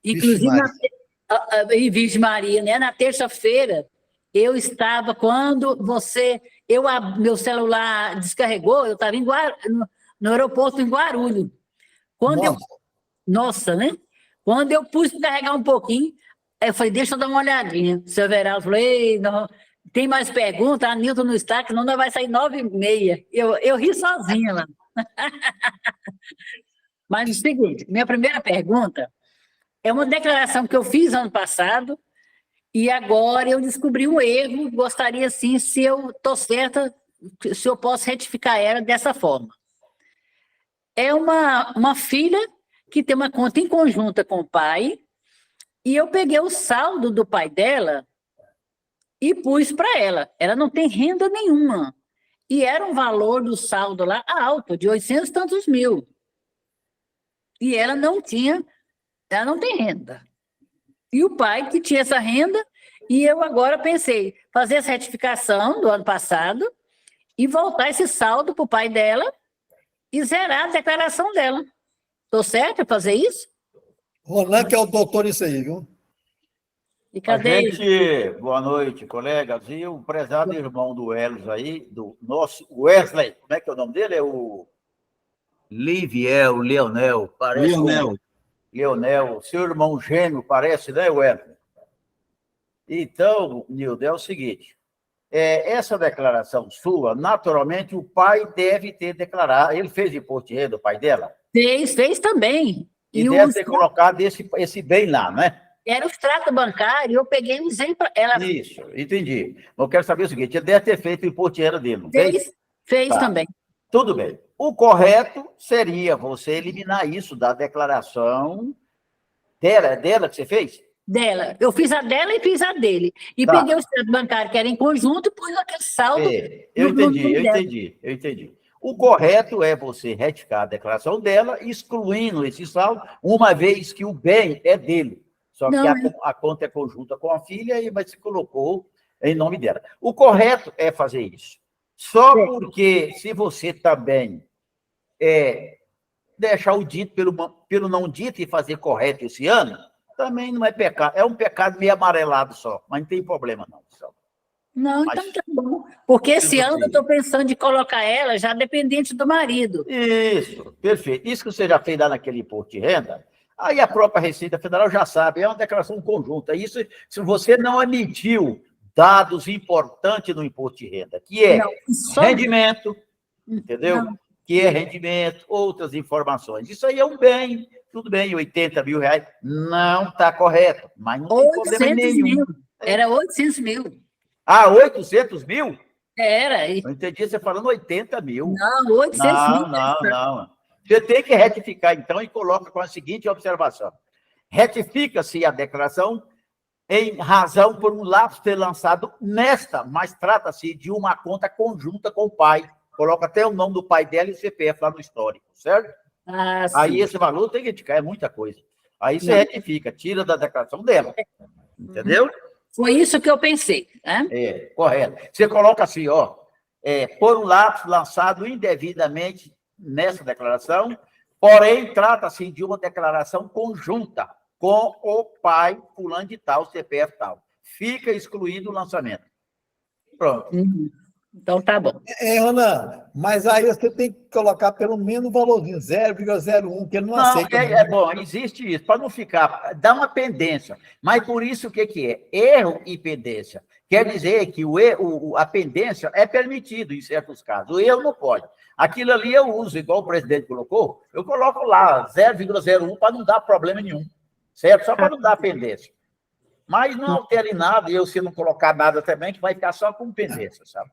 Inclusive, Virgem Maria, né? Na terça-feira, eu estava, quando meu celular descarregou, eu estava no aeroporto em Guarulhos. Nossa, né? Quando eu pus para carregar um pouquinho, eu falei, deixa eu dar uma olhadinha. O seu Everaldo falou, ei, não, tem mais perguntas? A Nilton não está, que não vai sair 9h30. Eu ri sozinha lá. Mas o seguinte, minha primeira pergunta... É uma declaração que eu fiz ano passado e agora eu descobri um erro. Gostaria, sim, se eu estou certa, se eu posso retificar ela dessa forma. É uma filha que tem uma conta em conjunta com o pai e eu peguei o saldo do pai dela e pus para ela. Ela não tem renda nenhuma. E era um valor do saldo lá alto, de 800 e tantos mil. E ela não tem renda. E o pai que tinha essa renda, e eu agora pensei, fazer essa retificação do ano passado e voltar esse saldo para o pai dela e zerar a declaração dela. Estou certo em fazer isso? Roland, que é o doutor nisso aí, viu? E cadê boa noite, colegas. E o prezado irmão do Elos aí, do nosso Wesley, como é que é o nome dele? É o Leonel. Parece Leonel, seu irmão gêmeo, parece, né, Wesley? Então, Nildo, é o seguinte, essa declaração sua, naturalmente, o pai deve ter declarado, ele fez imposto de renda, o pai dela? Fez também. E deve ter colocado esse bem lá, né? Era o extrato bancário, eu peguei e usei para ela. Isso, entendi. Eu quero saber o seguinte, ele deve ter feito o imposto de renda dele, não fez? Fez também. Tudo bem. O correto seria você eliminar isso da declaração dela que você fez? Dela. Eu fiz a dela e fiz a dele. E Tá. peguei o extrato bancário, que era em conjunto, e pus aquele saldo. Eu no nome dela. entendi. O correto é você retificar a declaração dela, excluindo esse saldo, uma vez que o bem é dele. Só que a conta é conjunta com a filha, mas se colocou em nome dela. O correto é fazer isso. Só porque, se você também deixar o dito pelo não dito e fazer correto esse ano, também não é pecado. É um pecado meio amarelado só, mas não tem problema, não. Não, então tá bom. Porque esse ano eu estou pensando em colocar ela já dependente do marido. Isso, perfeito. Isso que você já fez lá naquele imposto de renda, aí a própria Receita Federal já sabe, é uma declaração conjunta. Isso, se você não emitiu dados importantes no imposto de renda, que é rendimento, entendeu? Não. Que é rendimento, outras informações. Isso aí é um bem, tudo bem, 80 mil reais, não está correto, mas não tem problema nenhum. Mil. Era 800 mil. Ah, 800 mil? Era. Eu entendi você falando 80 mil. Não, 800 mil. Não. Você tem que retificar, então, e coloca com a seguinte observação. Retifica-se a declaração em razão por um lapso ter lançado nesta, mas trata-se de uma conta conjunta com o pai. Coloca até o nome do pai dela e o CPF lá no histórico, certo? Ah, sim. Aí esse valor tem que retificar, é muita coisa. Aí você retifica, tira da declaração dela. Entendeu? Foi isso que eu pensei. Né? Correto. Você coloca assim, por um lapso lançado indevidamente nessa declaração, porém, trata-se de uma declaração conjunta com o pai fulano de tal, CPF tal. Fica excluído o lançamento. Pronto. Então, tá bom. Ronan, mas aí você tem que colocar pelo menos um valorzinho, 0,01, que ele não aceita. Bom, existe isso, para não ficar, dá uma pendência. Mas por isso, o que é? Erro e pendência. Quer dizer que a pendência é permitido em certos casos, o erro não pode. Aquilo ali eu uso, igual o presidente colocou, eu coloco lá 0,01 para não dar problema nenhum, certo? Só para não dar pendência. Mas não altere nada, e eu, se não colocar nada também, que vai ficar só com pendência, sabe?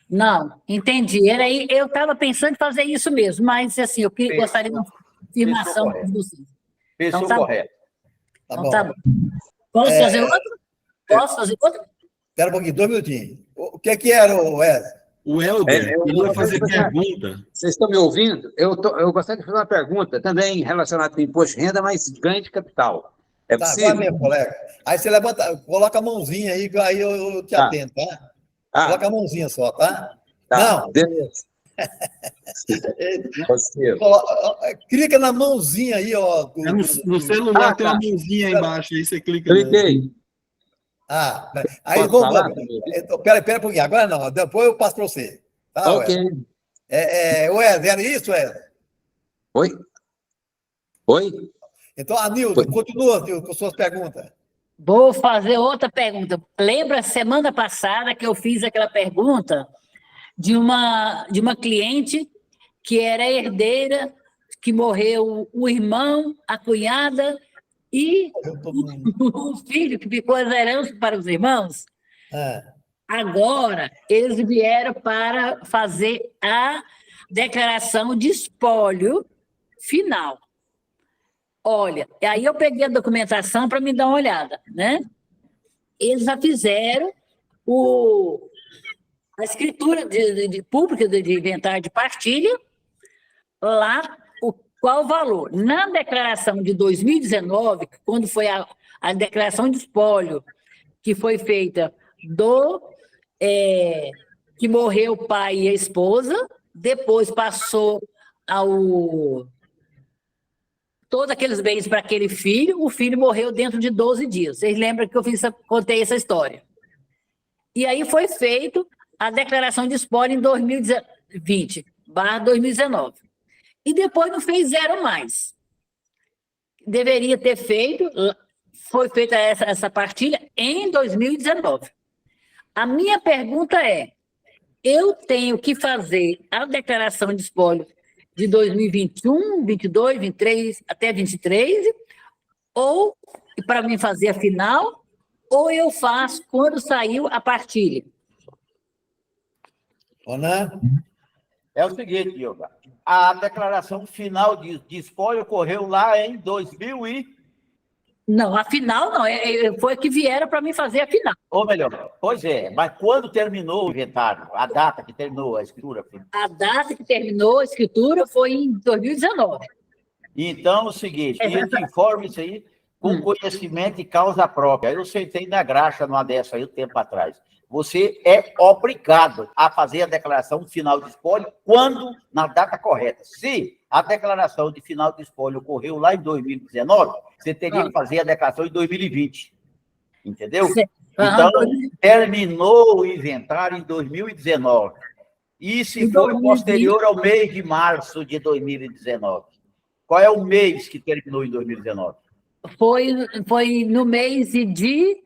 Não, entendi. Eu estava pensando em fazer isso mesmo, mas assim, eu gostaria de uma confirmação de vocês. Pensou correto. Então tá bom. Posso fazer outro? Posso fazer outro? Espera um pouquinho, 2 minutinhos. O que era, Wesley? O Helder, ele vai fazer pergunta. Vocês estão me ouvindo? Eu gostaria de fazer uma pergunta também relacionada com imposto de renda, mas ganho de capital. É possível? Tá, mesmo, colega. Aí você levanta, coloca a mãozinha aí eu te atendo, tá? Coloca a mãozinha só, tá? Não. Beleza. Clica na mãozinha aí, ó. No celular tem uma mãozinha aí embaixo, aí você clica. Cliquei. Aí vamos. Pera um pouquinho, agora não, depois eu passo para você. Tá, ok. Wesley, era isso, Wesley? Oi? Então, Anildo, continua com suas perguntas. Vou fazer outra pergunta. Lembra semana passada que eu fiz aquela pergunta de uma cliente que era herdeira, que morreu o irmão, a cunhada e o filho, que ficou as heranças para os irmãos? Agora, eles vieram para fazer a declaração de espólio final. Olha, aí eu peguei a documentação para me dar uma olhada, né? Eles já fizeram a escritura pública de inventário de partilha, lá, qual o valor? Na declaração de 2019, quando foi a declaração de espólio, que foi feita que morreu o pai e a esposa, depois passou todos aqueles bens para aquele filho, o filho morreu dentro de 12 dias. Vocês lembram que eu contei essa história? E aí foi feito a declaração de espólio em 2020/2019. E depois não fez zero mais. Deveria ter feito, foi feita essa partilha em 2019. A minha pergunta é, eu tenho que fazer a declaração de espólio de 2021, 22, 23, até 23, ou para mim fazer a final, ou eu faço quando saiu a partilha? Ronan? É o seguinte, Yoga. A declaração final de espólio ocorreu lá em 2000 e... Não, a final não. Foi que vieram para mim fazer a final. Ou melhor, pois é, mas quando terminou o inventário? A data que terminou a escritura? A data que terminou a escritura foi em 2019. Então, é o seguinte, eu te informo isso aí com conhecimento e causa própria. Eu sentei na graxa numa dessa aí um tempo atrás. Você é obrigado a fazer a declaração final de espólio quando, na data correta. Se a declaração de final de espólio ocorreu lá em 2019, você teria que fazer a declaração em 2020. Entendeu? Então, terminou o inventário em 2019. E se for posterior ao mês de março de 2019? Qual é o mês que terminou em 2019? Foi no mês de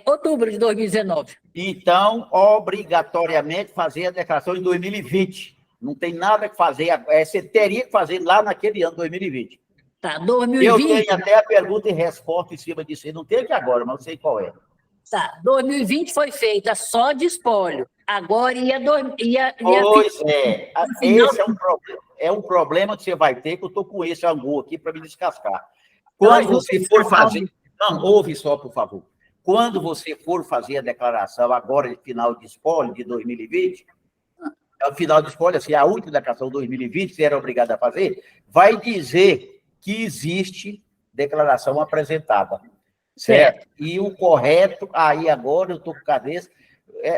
outubro de 2019. Então, obrigatoriamente, fazer a declaração em 2020. Não tem nada que fazer. Você teria que fazer lá naquele ano, 2020. Tá, 2020... Eu tenho até a pergunta e resposta em cima disso. Não tem aqui agora, mas não sei qual é. Tá, 2020 foi feita só de espólio. Agora Pois é. Esse é um problema que você vai ter, que eu estou com esse angu aqui para me descascar. Quando você for fazer... Não, ouve só, por favor. Quando você for fazer a declaração agora de final de espólio de 2020, o final de espólio, assim, a última declaração de 2020, que você era obrigado a fazer, vai dizer que existe declaração apresentada, certo? E o correto, aí agora eu estou com a cabeça...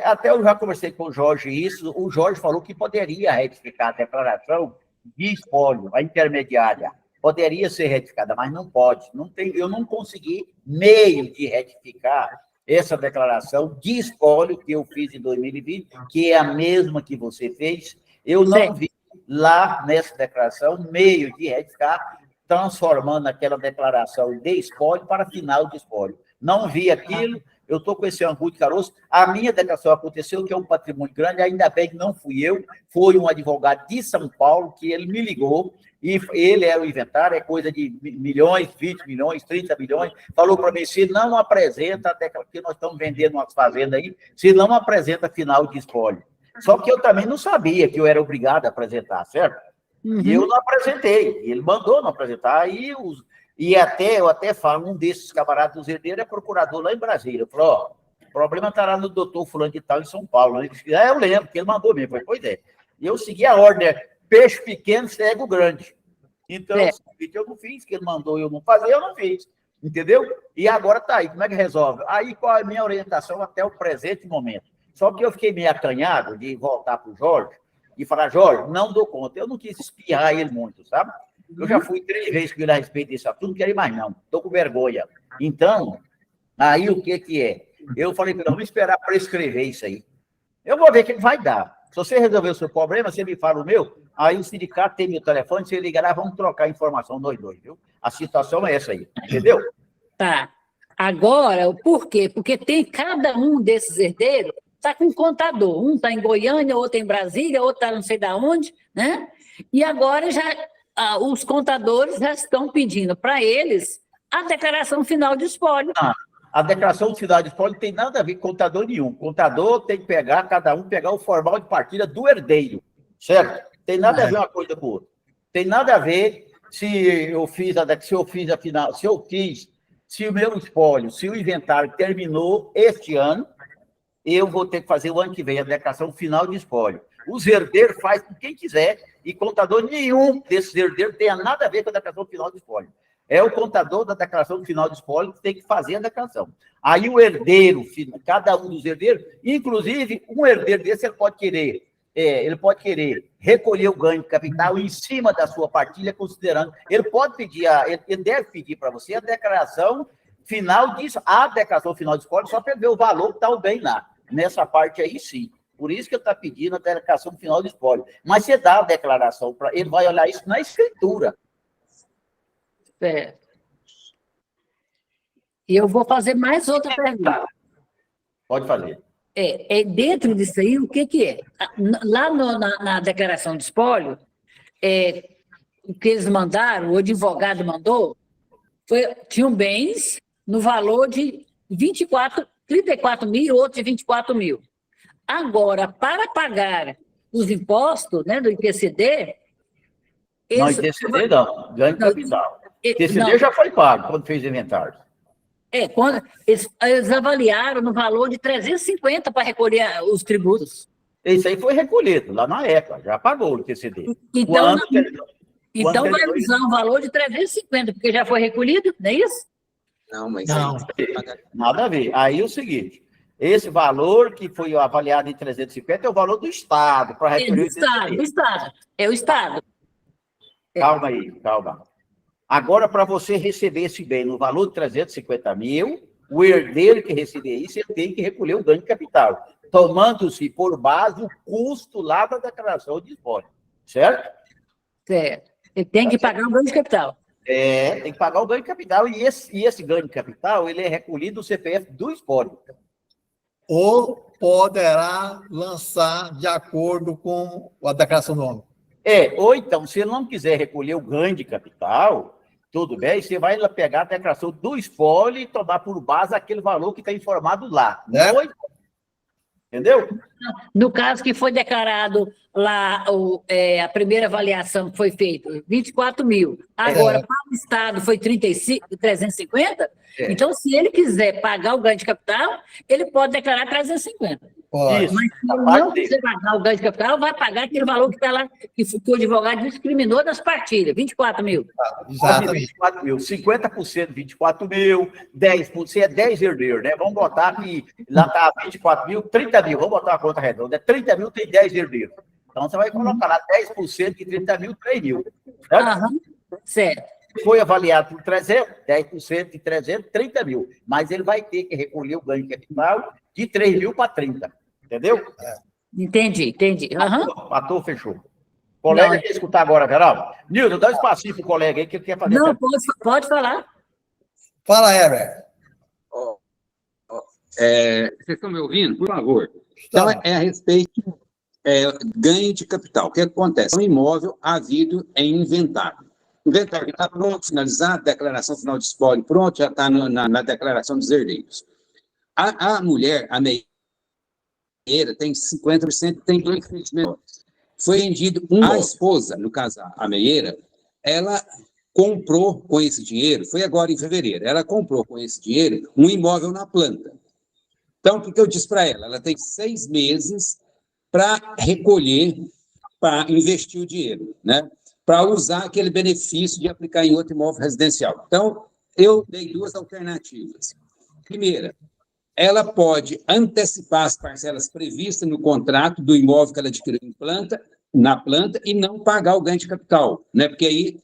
até eu já conversei com o Jorge isso, o Jorge falou que poderia retificar a declaração de espólio, a intermediária. Poderia ser retificada, mas não pode. Eu não consegui meio de retificar essa declaração de espólio que eu fiz em 2020, que é a mesma que você fez. Eu não vi lá nessa declaração meio de retificar, transformando aquela declaração de espólio para final de espólio. Não vi aquilo, eu estou com esse angu de caroço. A minha declaração aconteceu, que é um patrimônio grande, ainda bem que não fui eu, foi um advogado de São Paulo, que ele me ligou, e ele era o inventário, é coisa de milhões, 20 milhões, 30 milhões, falou para mim, se não apresenta, até que nós estamos vendendo umas fazendas aí, se não apresenta final de espólio. Só que eu também não sabia que eu era obrigado a apresentar, certo? E eu não apresentei, ele mandou não apresentar, eu até falo, um desses camaradas dos herdeiros é procurador lá em Brasília. Eu falei, ó, o problema está lá no doutor fulano de tal em São Paulo. Ele disse, eu lembro, que ele mandou mesmo. Eu falei, pois é. E eu segui a ordem, peixe pequeno, cego grande. Então, eu não fiz, que ele mandou eu não fazer, eu não fiz. Entendeu? E agora está aí, como é que resolve? Aí, qual é a minha orientação até o presente momento? Só que eu fiquei meio acanhado de voltar para o Jorge e falar, Jorge, não dou conta. Eu não quis espiar ele muito, sabe? Eu já fui 3 vezes com ele a respeito disso, tudo não quero ir mais não, estou com vergonha. Então, aí o que é? Eu falei, vamos esperar prescrever isso aí. Eu vou ver o que vai dar. Se você resolver o seu problema, você me fala o meu, aí o sindicato tem meu telefone, você liga lá, vamos trocar informação nós dois, viu? A situação é essa aí, entendeu? Tá. Agora, por quê? Porque tem cada um desses herdeiros, está com um contador. Um está em Goiânia, outro em Brasília, outro está não sei de onde, né? E agora já... os contadores já estão pedindo para eles a declaração final de espólio. A declaração final de espólio não tem nada a ver com contador nenhum. Contador tem que cada um pegar o formal de partilha do herdeiro, certo? Tem nada a ver uma coisa com outra. Tem nada a ver se o meu espólio, se o inventário terminou este ano, eu vou ter que fazer o ano que vem a declaração final de espólio. Os herdeiros fazem com quem quiser, e contador nenhum desses herdeiros tem nada a ver com a declaração final de espólio. É o contador da declaração final de espólio que tem que fazer a declaração. Aí o herdeiro, cada um dos herdeiros, inclusive um herdeiro desse, ele pode querer recolher o ganho de capital em cima da sua partilha, considerando, ele deve pedir para você a declaração final disso, a declaração final de espólio, só para ver o valor que está o bem lá. Nessa parte aí, sim. Por isso que eu estou pedindo a declaração final de espólio. Mas você dá a declaração para ele, vai olhar isso na escritura. Certo. E eu vou fazer mais outra pergunta. Pode fazer. Dentro disso aí, o que é? Lá na declaração de espólio, o que eles mandaram, o advogado mandou, tinham bens no valor de 34 mil, outros de 24 mil. Agora, para pagar os impostos, né, do IPCD... Não, IPCD não, ganho de capital. IPCD já foi pago quando fez inventário. Quando eles avaliaram no valor de 350 para recolher os tributos. Isso aí foi recolhido lá na ECA, já pagou o IPCD. Então vai usar um valor de 350, porque já foi recolhido, não é isso? Não, mas... Não, nada a ver. Aí é o seguinte, esse valor que foi avaliado em 350 é o valor do Estado, para recolher do Estado. É o Estado. Calma aí, calma. Agora, para você receber esse bem no valor de 350 mil, o herdeiro que receber isso, ele tem que recolher o ganho de capital, tomando-se por base o custo lá da declaração de espólio, certo? Certo. Ele tem que pagar o ganho de capital. Tem que pagar o ganho de capital, e esse ganho de capital, ele é recolhido do CPF do espólio. Ou poderá lançar de acordo com a declaração do homem. Ou então, se ele não quiser recolher o ganho de capital, tudo bem, você vai lá pegar a declaração do espólio e tomar por base aquele valor que está informado lá. Entendeu? No caso que foi declarado lá, a primeira avaliação que foi feita, 24 mil. Agora, para o Estado foi 350? Então, se ele quiser pagar o ganho de capital, ele pode declarar 350. Isso. Mas se ele não quiser pagar o ganho de capital, vai pagar aquele valor que está lá, que o advogado discriminou das partilhas, 24 mil. Exatamente. 24 mil, 50% 24 mil, 10% é 10 herdeiros, né? Vamos botar que lá está 24 mil, 30 mil, vamos botar uma conta redonda, 30 mil tem 10 herdeiros. Então, você vai colocar lá 10% de 30 mil, 3 mil. Certo. Foi avaliado por 300, 10% de 300, 30 mil. Mas ele vai ter que recolher o ganho de capital de 3 mil para 30. Entendeu? Entendi. Matou, fechou. O colega quer escutar agora, Geraldo? Nildo, dá um espacinho para o colega aí que ele quer fazer. Não, pode falar. Fala, Heber. Vocês estão me ouvindo? Por favor. Então, é a respeito ganho de capital. O que acontece? Um imóvel havido em inventário. O inventário está pronto, finalizado, declaração final de espólio pronto, já está na declaração dos herdeiros. A mulher, a meieira, tem 50%, tem 2 filhos menores. Foi vendido a esposa, no caso, a meieira, ela comprou com esse dinheiro, foi agora em fevereiro, ela comprou com esse dinheiro um imóvel na planta. Então, o que eu disse para ela? Ela tem 6 meses para recolher, para investir o dinheiro, né? Para usar aquele benefício de aplicar em outro imóvel residencial. Então, eu dei 2 alternativas. Primeira, ela pode antecipar as parcelas previstas no contrato do imóvel que ela adquiriu na planta e não pagar o ganho de capital, né? Porque aí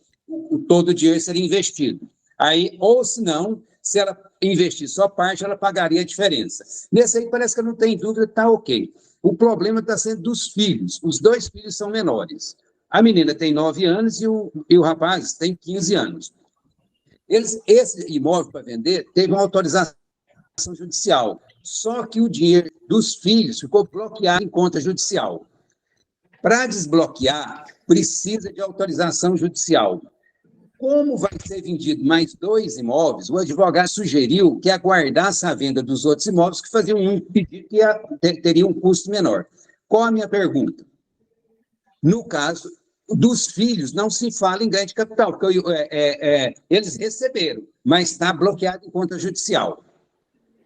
todo o dinheiro seria investido. Aí, ou se não, se ela investir só parte, ela pagaria a diferença. Nesse aí parece que não tem dúvida, está ok. O problema está sendo dos filhos. Os 2 filhos são menores. A menina tem 9 anos e o rapaz tem 15 anos. Esse imóvel para vender teve uma autorização judicial, só que o dinheiro dos filhos ficou bloqueado em conta judicial. Para desbloquear, precisa de autorização judicial. Como vai ser vendido mais 2 imóveis, o advogado sugeriu que aguardasse a venda dos outros imóveis que faziam um pedido que teria um custo menor. Qual a minha pergunta? No caso dos filhos, não se fala em ganho de capital, porque eles receberam, mas está bloqueado em conta judicial.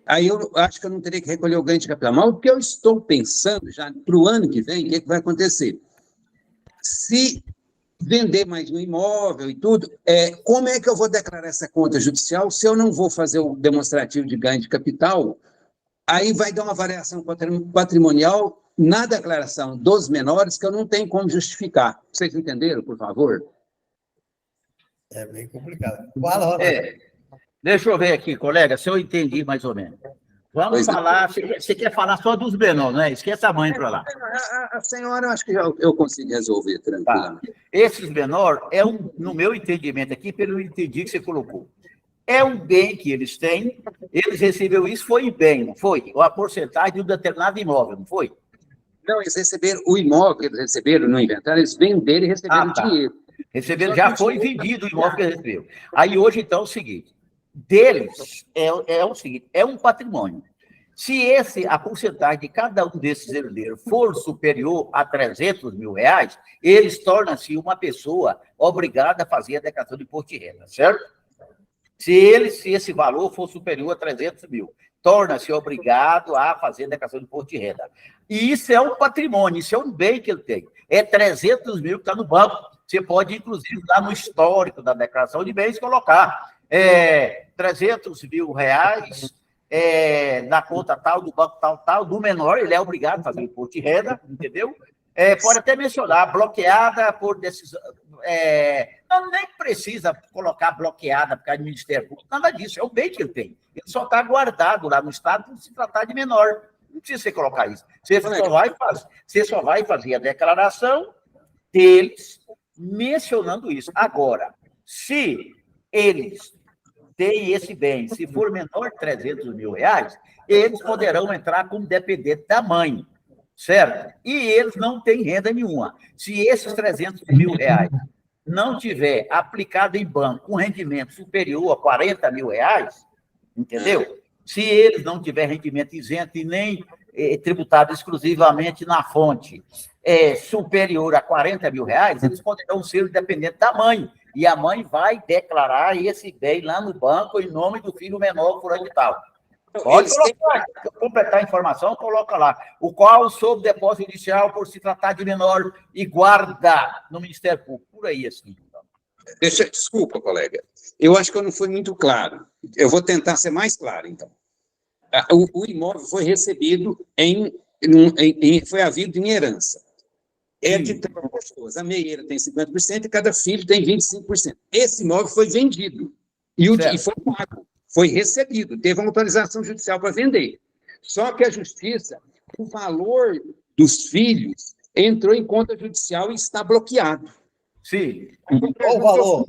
Aí eu acho que eu não teria que recolher o ganho de capital. Mas o que eu estou pensando já para o ano que vem, o que vai acontecer? Se vender mais um imóvel e tudo, como é que eu vou declarar essa conta judicial se eu não vou fazer o demonstrativo de ganho de capital? Aí vai dar uma variação patrimonial na declaração dos menores que eu não tenho como justificar. Vocês entenderam, por favor? É bem complicado. Fala, deixa eu ver aqui, colega, se eu entendi mais ou menos. Vamos falar, você quer falar só dos menores, não é? Esqueça a mãe para lá. A senhora, eu acho que eu consigo resolver tranquilamente. Esses menores, no meu entendimento aqui, pelo entendi que você colocou, é um bem que eles têm, eles receberam isso, foi bem, não foi? Ou a porcentagem de um determinado imóvel, não foi? Não, eles receberam o imóvel que eles receberam no inventário, eles venderam e receberam dinheiro. Receberam, já foi vendido o imóvel que eles receberam. Aí hoje, então, é o seguinte, deles é o seguinte, é um patrimônio. Se a porcentagem de cada um desses herdeiros for superior a R$300 mil, eles tornam-se uma pessoa obrigada a fazer a declaração de imposto de renda, certo? Se esse valor for superior a 300 mil, torna-se obrigado a fazer a declaração de imposto de renda. E isso é um patrimônio, isso é um bem que ele tem. É 300 mil que está no banco. Você pode, inclusive, lá no histórico da declaração de bens, colocar 300 mil reais na conta tal, do banco tal, do menor, ele é obrigado a fazer o imposto de renda, entendeu? Pode até mencionar, bloqueada por decisão. Não, nem precisa colocar bloqueada por causa do Ministério Público, nada disso, é o bem que ele tem. Ele só está guardado lá no Estado por se tratar de menor. Não precisa você colocar isso. Você só vai fazer a declaração deles mencionando isso. Agora, se eles têm esse bem, se for menor de 300 mil reais, eles poderão entrar como dependente da mãe, certo? E eles não têm renda nenhuma. Se esses 300 mil reais não tiver aplicado em banco com rendimento superior a 40 mil reais, entendeu? Se eles não tiverem rendimento isento e nem tributado exclusivamente na fonte superior a 40 mil reais, eles poderão ser dependentes da mãe. E a mãe vai declarar esse bem lá no banco em nome do filho menor, por onde tal. Pode colocar, completar a informação, coloca lá. O qual, sob depósito inicial, por se tratar de menor, e guarda no Ministério Público. Por aí, assim. Desculpa, colega. Eu acho que eu não fui muito claro. Eu vou tentar ser mais claro, então. O imóvel foi recebido foi havido em herança. É de 3 pessoas. A meieira tem 50% e cada filho tem 25%. Esse imóvel foi vendido e foi pago. Foi recebido, teve uma autorização judicial para vender. Só que a justiça, o valor dos filhos entrou em conta judicial e está bloqueado. Sim. Qual o valor?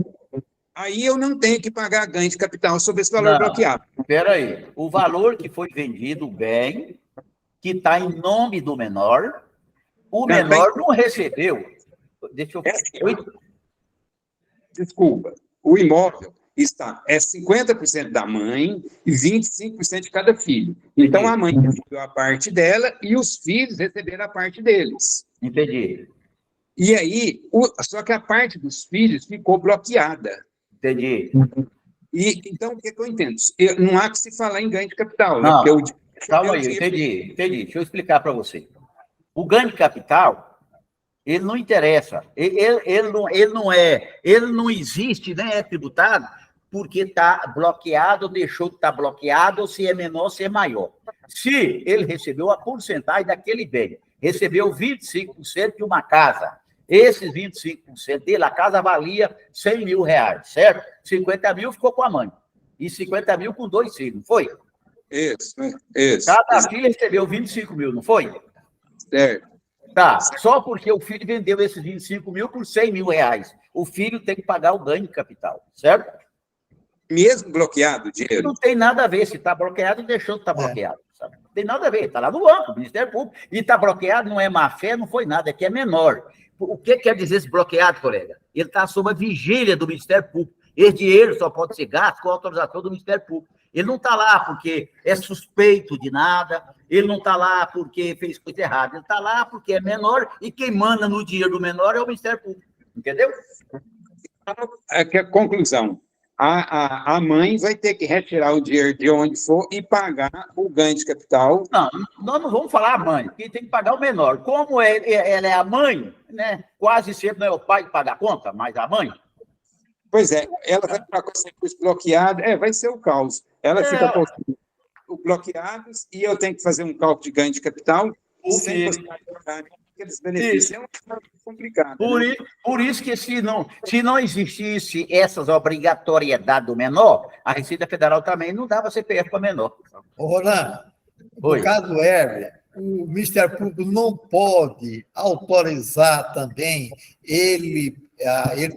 Aí eu não tenho que pagar ganho de capital sobre esse valor bloqueado. Espera aí. O valor que foi vendido, o bem, que está em nome do menor, o menor não recebeu. Deixa eu... Desculpa. O imóvel é 50% da mãe e 25% de cada filho. Então, a mãe recebeu a parte dela e os filhos receberam a parte deles. Entendi. E aí, só que a parte dos filhos ficou bloqueada. Entendi. Então, o que eu entendo? Não há que se falar em ganho de capital. Não, né? calma aí, entendi. Deixa eu explicar para você. O ganho de capital, ele não interessa. Ele não existe, nem é tributado, porque está bloqueado, deixou de estar bloqueado, ou se é menor, se é maior. Se ele recebeu a porcentagem daquele bem, recebeu 25% de uma casa, esses 25% dele, a casa valia 100 mil reais, certo? 50 mil ficou com a mãe, e 50 mil com 2 filhos, não foi? Isso. Cada filho recebeu 25 mil, não foi? Certo. Tá, só porque o filho vendeu esses 25 mil por 100 mil reais. O filho tem que pagar o ganho de capital, certo? Mesmo bloqueado o dinheiro? Não tem nada a ver se está bloqueado e deixou de estar bloqueado. Sabe? Não tem nada a ver, está lá no banco, no Ministério Público. E está bloqueado, não é má fé, não foi nada, é que é menor. O que quer dizer esse bloqueado, colega? Ele está sob a vigília do Ministério Público. Esse dinheiro só pode ser gasto com a autorização do Ministério Público. Ele não está lá porque é suspeito de nada, ele não está lá porque fez coisa errada, ele está lá porque é menor e quem manda no dinheiro do menor é o Ministério Público. Entendeu? A conclusão. A mãe vai ter que retirar o dinheiro de onde for e pagar o ganho de capital. Não, nós não vamos falar a mãe, porque tem que pagar o menor. Como ela é a mãe, né? Quase sempre não é o pai que paga a conta, mas a mãe. Pois é, ela vai ficar com esse bloqueado, vai ser o caos. Ela fica com os bloqueados e eu tenho que fazer um cálculo de ganho de capital sem possibilidade de pagar aqueles benefícios. É uma complicado. Por isso que se não existisse essas obrigatoriedades do menor, a Receita Federal também não dava CPF para menor. Ô, Ronan, no caso do Herbert, o Ministério Público não pode autorizar também ele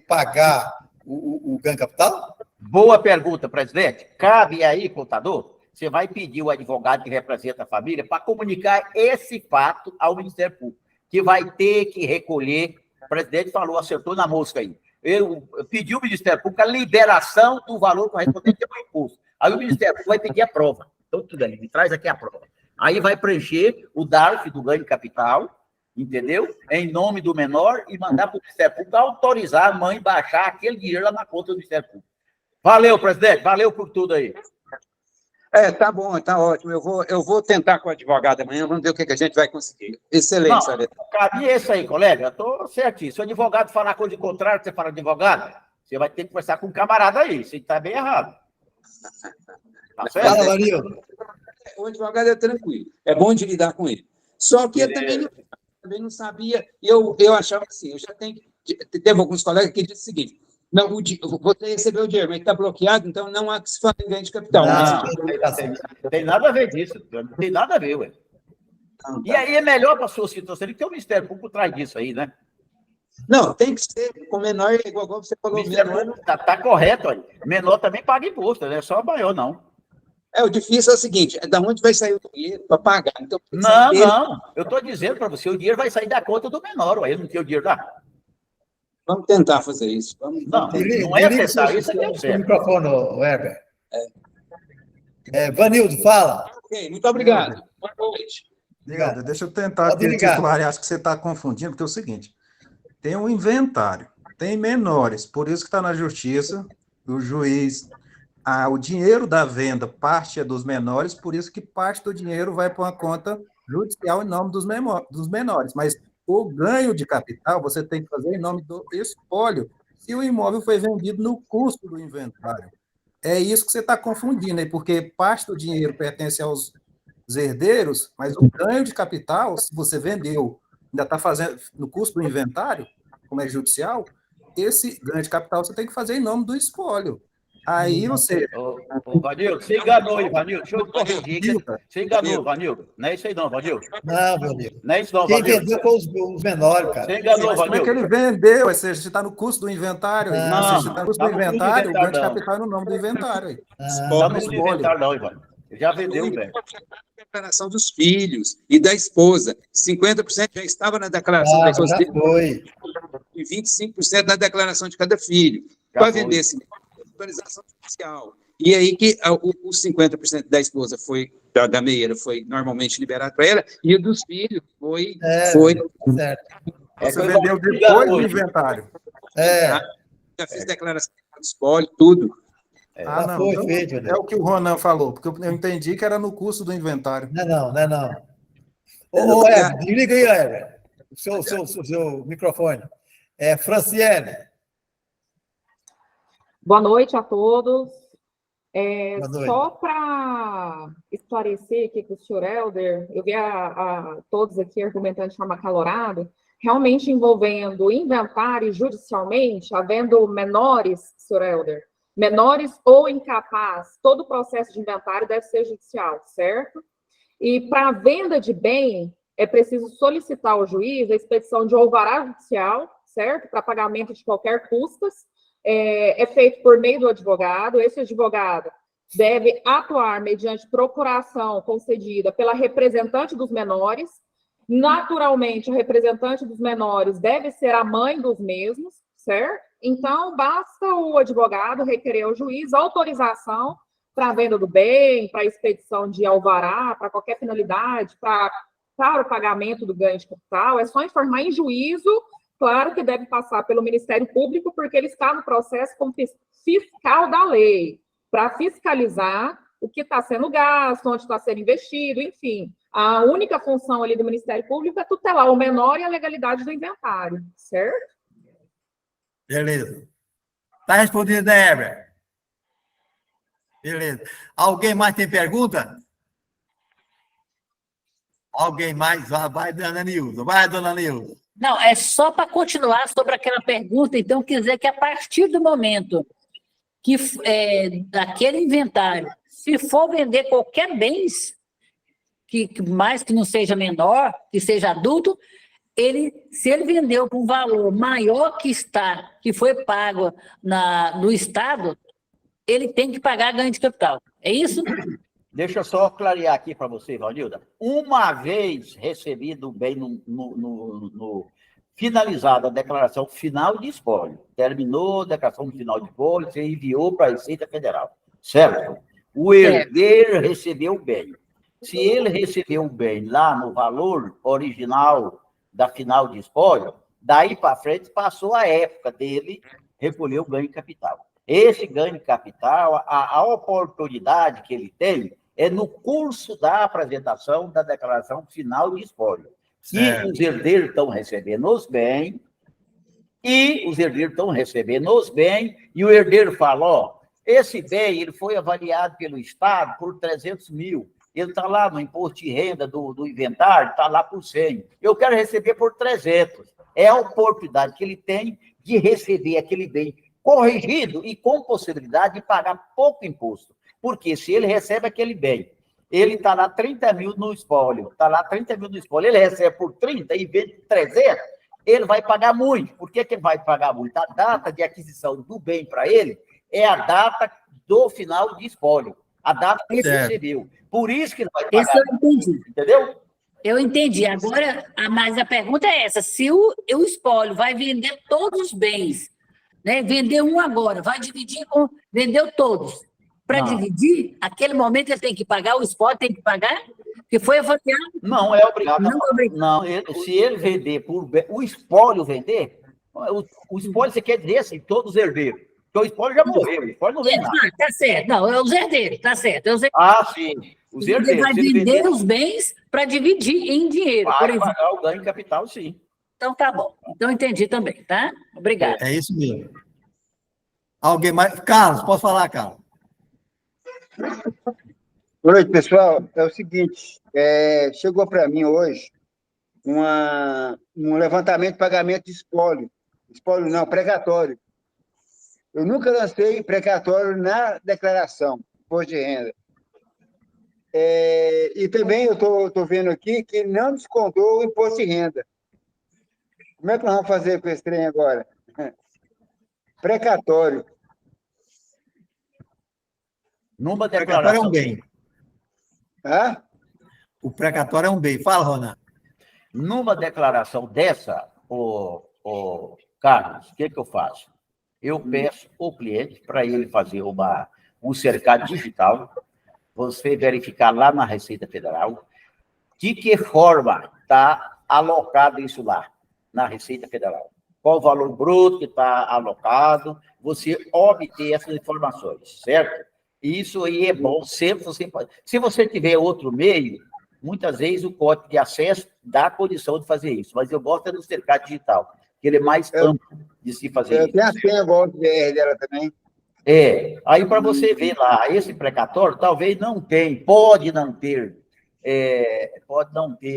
pagar o ganho capital? Boa pergunta, presidente. Cabe aí, contador, você vai pedir o advogado que representa a família para comunicar esse fato ao Ministério Público, que vai ter que recolher. O presidente falou, acertou na mosca aí. Eu pedi ao Ministério Público a liberação do valor correspondente ao imposto. Aí o Ministério Público vai pedir a prova. Então, tudo ali, me traz aqui a prova. Aí vai preencher o DARF do ganho de capital, entendeu? Em nome do menor e mandar para o Ministério Público autorizar a mãe baixar aquele dinheiro lá na conta do Ministério Público. Valeu, presidente. Valeu por tudo aí. Tá bom, tá ótimo. Eu vou tentar com o advogado amanhã, vamos ver o que a gente vai conseguir. Excelente, Sareta. Cabe esse aí, colega. Eu estou certinho. Se o advogado falar coisa contrária, você fala advogado, você vai ter que conversar com um camarada aí. Você está bem errado. Tá certo? Fala, Varildo. O advogado é tranquilo. É bom de lidar com ele. Só que eu também não sabia. Eu achava assim, eu já tenho... Teve alguns colegas que disseram o seguinte: não, você recebeu o dinheiro, mas está bloqueado, então não há que se fazer ganho de capital. Não tem nada a ver disso. Não tem nada a ver, ué. E aí é melhor para a sua situação, que o Ministério Público traz disso aí, né? Não, tem que ser, com menor, igual você falou. O Ministério Público tá correto, olha. Menor também paga imposto, não é só maior, não. O difícil é o seguinte: da onde vai sair o dinheiro para pagar? Então, não. Eu estou dizendo para você, o dinheiro vai sair da conta do menor, ué. Ele não tem o dinheiro lá. Vamos tentar fazer isso. Não é tentar, isso aqui é o certo. Microfone, Heber. Vanildo, fala. Ok, muito obrigado. Boa noite. Obrigado. Deixa eu tentar titular, acho que você está confundindo, porque é o seguinte: tem um inventário, tem menores, por isso que está na justiça, o juiz, o dinheiro da venda, parte é dos menores, por isso que parte do dinheiro vai para uma conta judicial em nome dos menores, mas o ganho de capital você tem que fazer em nome do espólio, se o imóvel foi vendido no custo do inventário. É isso que você está confundindo aí, porque parte do dinheiro pertence aos herdeiros, mas o ganho de capital, se você vendeu, ainda está fazendo no custo do inventário, como é judicial, esse ganho de capital você tem que fazer em nome do espólio. Aí você... Vanildo, você enganou aí, Vanildo. Deixa eu te corrigir. Você enganou, Vanildo. Não é isso aí não, Vanildo. Não, Vanildo. Não é isso não, Quem Vanildo. vendeu com os menores, cara. Você enganou, Vanildo. Como é que ele vendeu? Você está no custo do inventário. Não, você está no custo do inventário, o ganho de capital é no nome do inventário. Aí. Não no inventário não, Ivan. Já vendeu, velho. Declaração dos filhos e da esposa. 50% já estava na declaração da esposa. Já foi. E 25% na declaração de cada filho. Para vender esse autorização judicial. E aí que os 50% da esposa foi, da meieira, foi normalmente liberado para ela, e o dos filhos foi... Certo. Você vendeu depois do inventário. Já fiz declaração de espólio, tudo. Não. Foi Então, feito, é o que o Ronan falou, porque eu entendi que era no custo do inventário. Não. Ô, Heber, desliga aí, Heber. O seu microfone. Franciele. Boa noite a todos. Boa noite. Só para esclarecer aqui com o senhor Helder, eu vi a todos aqui argumentando de forma acalorada, realmente envolvendo inventário judicialmente, havendo menores, senhor Helder, menores ou incapaz, todo o processo de inventário deve ser judicial, certo? E para a venda de bem, é preciso solicitar ao juiz a expedição de alvará judicial, certo? Para pagamento de qualquer custas, é feito por meio do advogado. Esse advogado deve atuar mediante procuração concedida pela representante dos menores. Naturalmente, a representante dos menores deve ser a mãe dos mesmos, certo? Então, basta o advogado requerer ao juiz autorização para a venda do bem, para a expedição de alvará, para qualquer finalidade, para o pagamento do ganho de capital. É só informar em juízo. Claro que deve passar pelo Ministério Público, porque ele está no processo como fiscal da lei, para fiscalizar o que está sendo gasto, onde está sendo investido, enfim. A única função ali do Ministério Público é tutelar o menor e a legalidade do inventário, certo? Beleza. Está respondido, né, Heber? Beleza. Alguém mais tem pergunta? Alguém mais? Vai, dona Nilza. Vai, dona Nilza. Não, é só para continuar sobre aquela pergunta, então, quer dizer que a partir do momento que daquele inventário, se for vender qualquer bens, mais que não seja menor, que seja adulto, se ele vendeu com um valor maior que foi pago no Estado, ele tem que pagar ganho de capital. É isso? Deixa eu só clarear aqui para você, Valnilda. Uma vez recebido o bem finalizada a declaração final de espólio, terminou a declaração final de espólio, você enviou para a Receita Federal, certo? O herdeiro recebeu o bem. Se ele recebeu o bem lá no valor original da final de espólio, daí para frente passou a época dele recolher o ganho de capital. Esse ganho de capital, a oportunidade que ele tem é no curso da apresentação da declaração final de espólio. E os herdeiros estão recebendo os bens, e o herdeiro fala, ó, esse bem ele foi avaliado pelo Estado por 300 mil, ele está lá no imposto de renda do inventário, está lá por 100, eu quero receber por 300. É a oportunidade que ele tem de receber aquele bem corrigido e com possibilidade de pagar pouco imposto. Porque se ele recebe aquele bem, ele está lá 30 mil no espólio, ele recebe por 30 e vende por 300, ele vai pagar muito. Por que ele vai pagar muito? A data de aquisição do bem para ele é a data do final de espólio, a data que ele recebeu. Por isso que ele vai pagar. Isso eu entendi. Entendeu? Eu entendi. Agora, mas a pergunta é essa: se o espólio vai vender todos os bens, né? Vender um agora, vai dividir com. Vendeu todos. Para dividir, aquele momento ele tem que pagar, o espólio tem que pagar, que foi avaliado. Não é obrigado. Não, se ele vender o espólio vender, o espólio você quer dizer assim, todos os herdeiros. Porque o espólio já morreu, o espólio não vem nada. Tá certo, não, é os herdeiros, tá certo. Sim, os herdeiros. Ele vai vender os bens para dividir em dinheiro. Vai pagar o ganho de capital, sim. Então tá bom. Então entendi também, tá? Obrigado. É isso mesmo. Alguém mais? Carlos, posso falar, Carlos? Boa noite, pessoal. É o seguinte, chegou para mim hoje um levantamento de pagamento de espólio. Espólio não, precatório. Eu nunca lancei precatório na declaração, imposto de renda. E também eu estou vendo aqui que não descontou o imposto de renda. Como é que nós vamos fazer com esse trem agora? Precatório. Numa declaração. O precatório é um bem. Hã? O precatório é um bem. Fala, Ronan. Numa declaração dessa, Carlos, o que eu faço? Eu peço ao cliente para ele fazer um cercado digital, você verificar lá na Receita Federal de que forma está alocado isso lá, na Receita Federal. Qual o valor bruto que está alocado, você obter essas informações, certo? Isso aí é bom, sempre você pode. Se você tiver outro meio, muitas vezes o código de acesso dá a condição de fazer isso, mas eu gosto do cercado digital, que ele é mais amplo de se fazer isso. Eu tenho a senha, gosto dela também. Aí para você ver lá, esse precatório talvez não tenha, pode não ter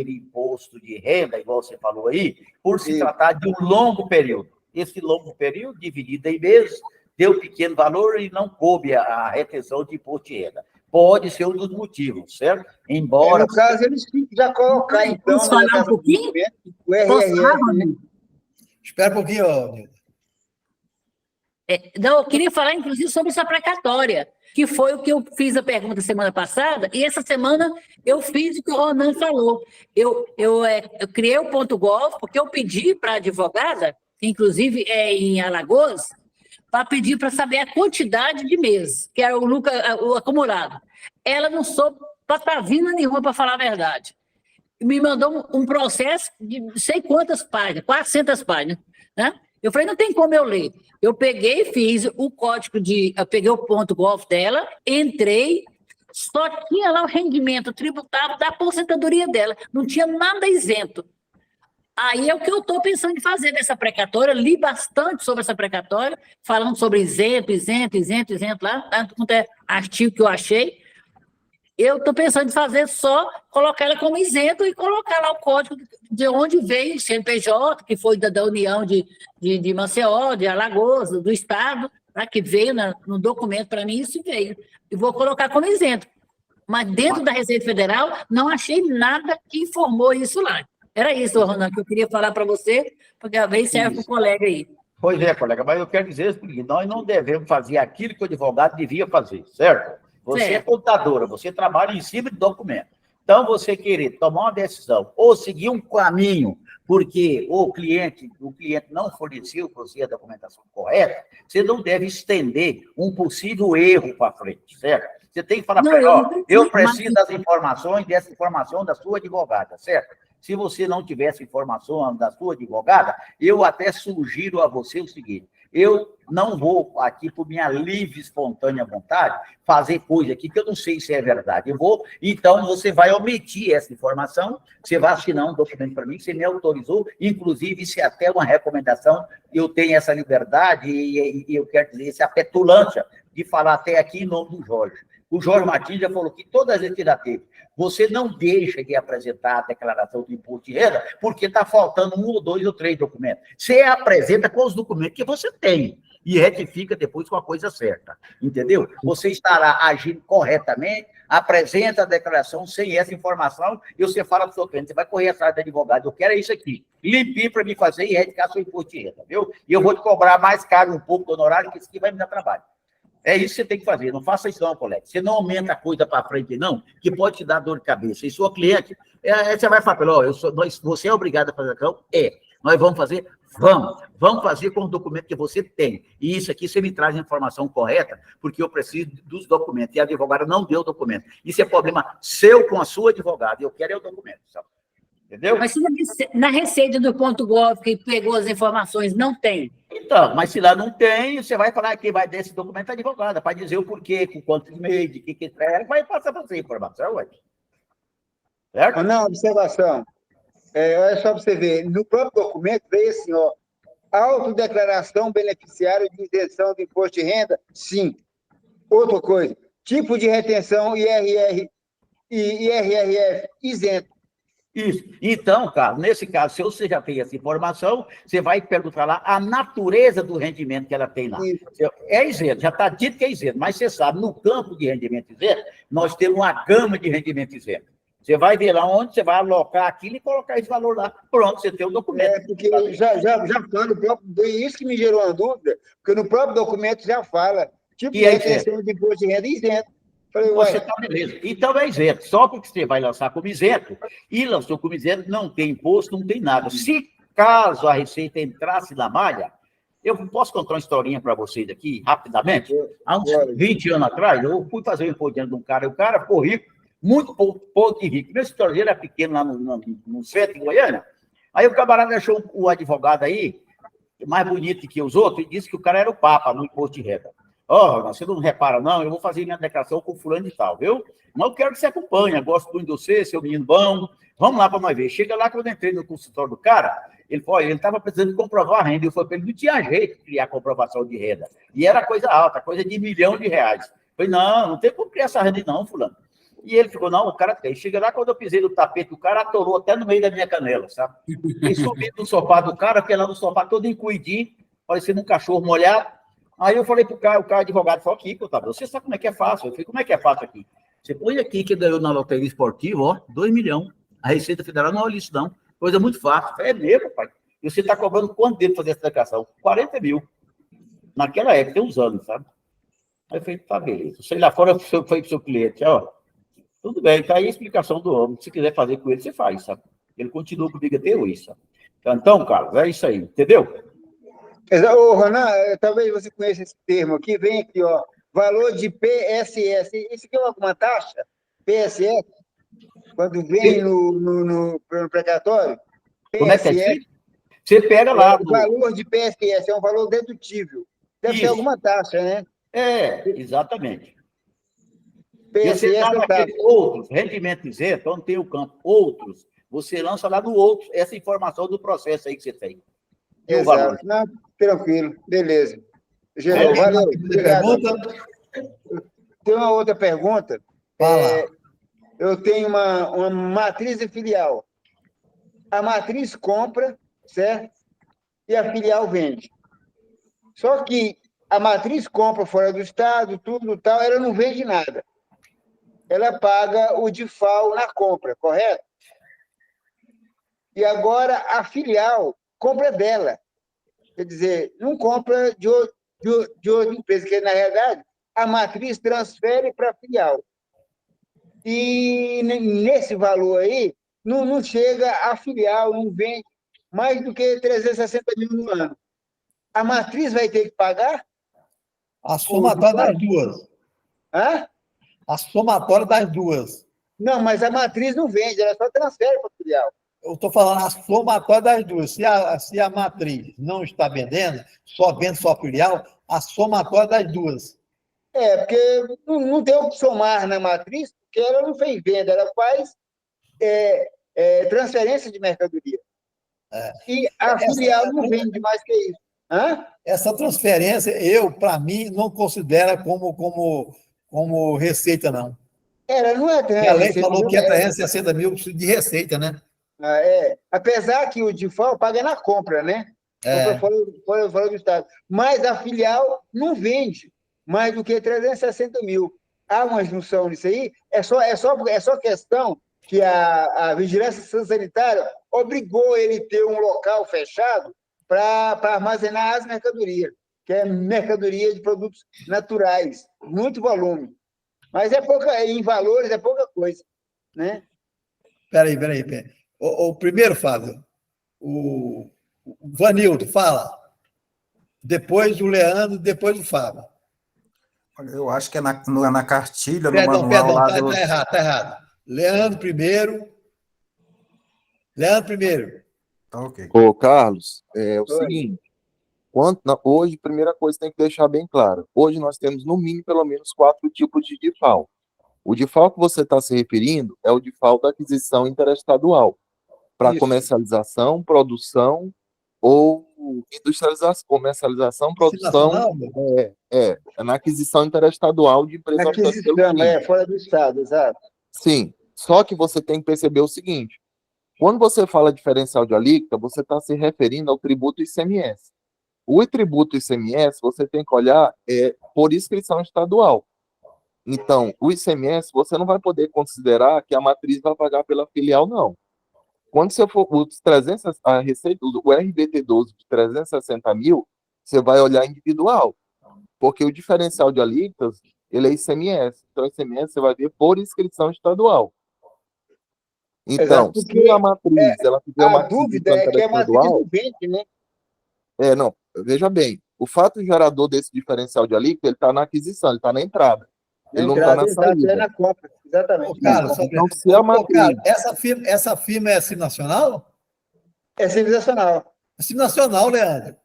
imposto de renda, igual você falou aí, por se tratar de um longo período. Esse longo período, dividido em meses, deu pequeno valor e não coube a retenção de imposto de renda. Pode ser um dos motivos, certo? Embora... No caso, eles já colocaram, então... Posso falar um pouquinho? Posso falar, Rodrigo? Espera um pouquinho, Nildo. Não, eu queria falar, inclusive, sobre essa precatória, que foi o que eu fiz a pergunta semana passada, e essa semana eu fiz o que o Ronan falou. Eu criei o ponto .gov, porque eu pedi para a advogada, que inclusive é em Alagoas, para pedir para saber a quantidade de meses, que era o acumulado. Ela não soube patavina nenhuma, para falar a verdade. Me mandou um processo de não sei quantas páginas, 400 páginas, né? Eu falei, não tem como eu ler. Eu peguei e fiz o código eu peguei o ponto .gov dela, entrei, só tinha lá o rendimento tributável da aposentadoria dela, não tinha nada isento. Aí é o que eu estou pensando em fazer dessa precatória, li bastante sobre essa precatória, falando sobre isento lá, tanto quanto é artigo que eu achei. Eu estou pensando em fazer só, colocar ela como isento e colocar lá o código de onde veio o CNPJ, que foi da União de Maceió, de Alagoas, do Estado, tá? Que veio no documento para mim, isso veio. E vou colocar como isento. Mas dentro da Receita Federal, não achei nada que informou isso lá. Era isso, Ronan, que eu queria falar para você, porque a vez serve para o colega aí. Pois é, colega, mas eu quero dizer o seguinte, nós não devemos fazer aquilo que o advogado devia fazer, certo? Você é contadora, você trabalha em cima de documento. Então, você querer tomar uma decisão ou seguir um caminho porque o cliente não forneceu para você a documentação correta, você não deve estender um possível erro para frente, certo? Você tem que falar Não, para ele, eu ó, não preciso, eu preciso mas- das informações, dessa informação da sua advogada, certo? Se você não tiver essa informação da sua advogada, eu até sugiro a você o seguinte, eu não vou aqui, por minha livre, espontânea vontade, fazer coisa aqui que eu não sei se é verdade. Então, você vai omitir essa informação, você vai assinar um documento para mim, que você me autorizou, inclusive, isso é até uma recomendação, eu tenho essa liberdade, e eu quero dizer, essa petulância de falar até aqui em nome do Jorge. O Jorge Martins já falou que todas as vezes que já teve, você não deixa de apresentar a declaração do imposto de renda, porque está faltando 1 ou 2 ou 3 documentos. Você apresenta com os documentos que você tem e retifica depois com a coisa certa, entendeu? Você estará agindo corretamente, apresenta a declaração sem essa informação e você fala para o seu cliente, você vai correr atrás do advogado, eu quero isso aqui, limpinho para me fazer e retificar seu imposto de renda, viu? E eu vou te cobrar mais caro um pouco do honorário, que isso aqui vai me dar trabalho. É isso que você tem que fazer, não faça isso não, colega. Você não aumenta a coisa para frente, não, que pode te dar dor de cabeça. E sua cliente, você vai falar, ó, você é obrigado a fazer a questão? Nós vamos fazer? Vamos fazer com o documento que você tem. E isso aqui você me traz a informação correta, porque eu preciso dos documentos. E a advogada não deu o documento. Isso é problema seu com a sua advogada. Eu quero o documento, sabe? Entendeu? Mas se na receita do ponto .gov que pegou as informações não tem. Então, mas se lá não tem, você vai falar que vai desse documento advogada, para dizer o porquê, com quantos meses, de que entrega, vai passar para você a informação, ué. Certo? Não, observação. Olha só para você ver, no próprio documento veio assim, ó, autodeclaração beneficiário de isenção do imposto de renda, sim. Outra coisa, tipo de retenção IRR e IRRF isento. Isso. Então, cara, nesse caso, se você já tem essa informação, você vai perguntar lá a natureza do rendimento que ela tem lá. Isso. É isento, já está dito que é isento, mas você sabe, no campo de rendimento isento, nós temos uma gama de rendimento isento. Você vai ver lá onde você vai alocar aquilo e colocar esse valor lá. Pronto, você tem o documento. Porque já fala no próprio... Isso que me gerou uma dúvida, porque no próprio documento já fala, tipo de retenção de imposto de renda isento. Falei, você está beleza. Então é isento. Só porque você vai lançar como isento, e lançou como isento, não tem imposto, não tem nada. Se caso a Receita entrasse na malha, eu posso contar uma historinha para vocês aqui, rapidamente? Há uns 20 anos atrás, eu fui fazer o imposto de renda de um cara, e o cara ficou rico, muito pouco de rico. Meu escritório era pequeno lá no centro, em Goiânia. Aí o camarada achou o advogado aí, mais bonito que os outros, e disse que o cara era o papa no imposto de renda. Você não repara, não, eu vou fazer minha declaração com fulano e tal, viu? Mas eu quero que você acompanhe, gosto muito de você, seu menino bom, vamos lá para nós ver. Chega lá, quando eu entrei no consultório do cara, ele estava precisando de comprovar a renda, eu falei para ele, não tinha jeito de criar comprovação de renda. E era coisa alta, coisa de R$ 1 milhão. Eu falei, não tem como criar essa renda não, fulano. E ele ficou, não, o cara tem. Chega lá, quando eu pisei no tapete, o cara atolou até no meio da minha canela, sabe? E subi no sofá do cara, fiquei lá no sofá todo encuidinho, parecendo um cachorro molhado. Aí eu falei pro cara, o cara advogado falou, aqui, você sabe como é que é fácil? Eu falei, como é que é fácil aqui? Você põe aqui que ganhou na loteria esportiva, ó, 2 milhões. A Receita Federal não olha isso, não. Coisa muito fácil. Eu falei, é mesmo, pai? E você está cobrando quanto tempo fazer essa declaração? 40 mil. Naquela época, tem uns anos, sabe? Aí eu falei, tá, beleza. Sei lá fora, foi pro seu cliente, ó. Tudo bem, tá aí a explicação do homem. Se quiser fazer com ele, você faz, sabe? Ele continua comigo até hoje, sabe? Então, Carlos, é isso aí, entendeu? Ô, Ronan, talvez você conheça esse termo aqui, vem aqui, ó, valor de PSS. Isso aqui é alguma taxa? PSS? Quando vem no precatório? Como é que é isso? Você pega lá. O valor de PSS é um valor dedutível. Deve ser alguma taxa, né? Exatamente. PSS você outros, rendimento isento, onde tem o campo outros, você lança lá no outro essa informação do processo aí que você tem. Exato. Não, tranquilo, beleza. Gerou, valeu. Obrigado. Tem uma outra pergunta. Eu tenho uma matriz e filial. A matriz compra, certo? E a filial vende. Só que a matriz compra fora do estado, tudo tal, ela não vende nada. Ela paga o DIFAL na compra, correto? E agora a filial compra dela. Quer dizer, não compra de outra empresa, que na realidade a matriz transfere para a filial. E nesse valor aí, não chega a filial, não vende mais do que 360 mil no ano. A matriz vai ter que pagar? A somatória das duas. Hã? A somatória das duas. Não, mas a matriz não vende, ela só transfere para a filial. Eu estou falando a somatória das duas. Se a matriz não está vendendo, só vende só a filial, a somatória das duas. Porque não tem o que somar na matriz, porque ela não fez venda, ela faz transferência de mercadoria. E a filial não vende mais que isso. Hã? Essa transferência, para mim, não considero como receita, não. Ela não é A lei falou que é 360 mil de receita, né? Apesar que o DIFAL paga na compra, né? Compra fora do Estado. Mas a filial não vende mais do que 360 mil. Há uma junção nisso aí. É só questão que a Vigilância Sanitária obrigou ele a ter um local fechado para armazenar as mercadorias, que é mercadoria de produtos naturais, muito volume. Mas em valores é pouca coisa, né? Peraí. O primeiro, Fábio, o Vanildo, fala. Depois o Leandro, depois o Fábio. Eu acho que é na cartilha, no manual lá do... Tá errado. Leandro primeiro. Tá ok. Ô, Carlos, é o seguinte, hoje, primeira coisa, tem que deixar bem claro, hoje nós temos, no mínimo, pelo menos 4 tipos de DIFAL. O DIFAL que você está se referindo é o DIFAL da aquisição interestadual, para comercialização, produção ou industrialização, comercialização, produção, é na aquisição interestadual de empresas... Aquisição, fora do Estado, exato. Sim, só que você tem que perceber o seguinte, quando você fala diferencial de alíquota, você está se referindo ao tributo ICMS. O tributo ICMS, você tem que olhar por inscrição estadual. Então, o ICMS, você não vai poder considerar que a matriz vai pagar pela filial, não. Quando você for a receita, o RBT12 de 360 mil, você vai olhar individual, porque o diferencial de alíquotas, ele é ICMS. Então, ICMS você vai ver por inscrição estadual. Então, se a matriz, ela tiver uma dúvida é que a matriz não vende, né? Não, veja bem, o fato gerador desse diferencial de alíquota, ele está na aquisição, ele está na entrada. Ele não está na saída. É na compra, exatamente. Então, se a matriz... Essa firma é Simples Nacional? É Simples Nacional. É Simples Nacional, Leandro.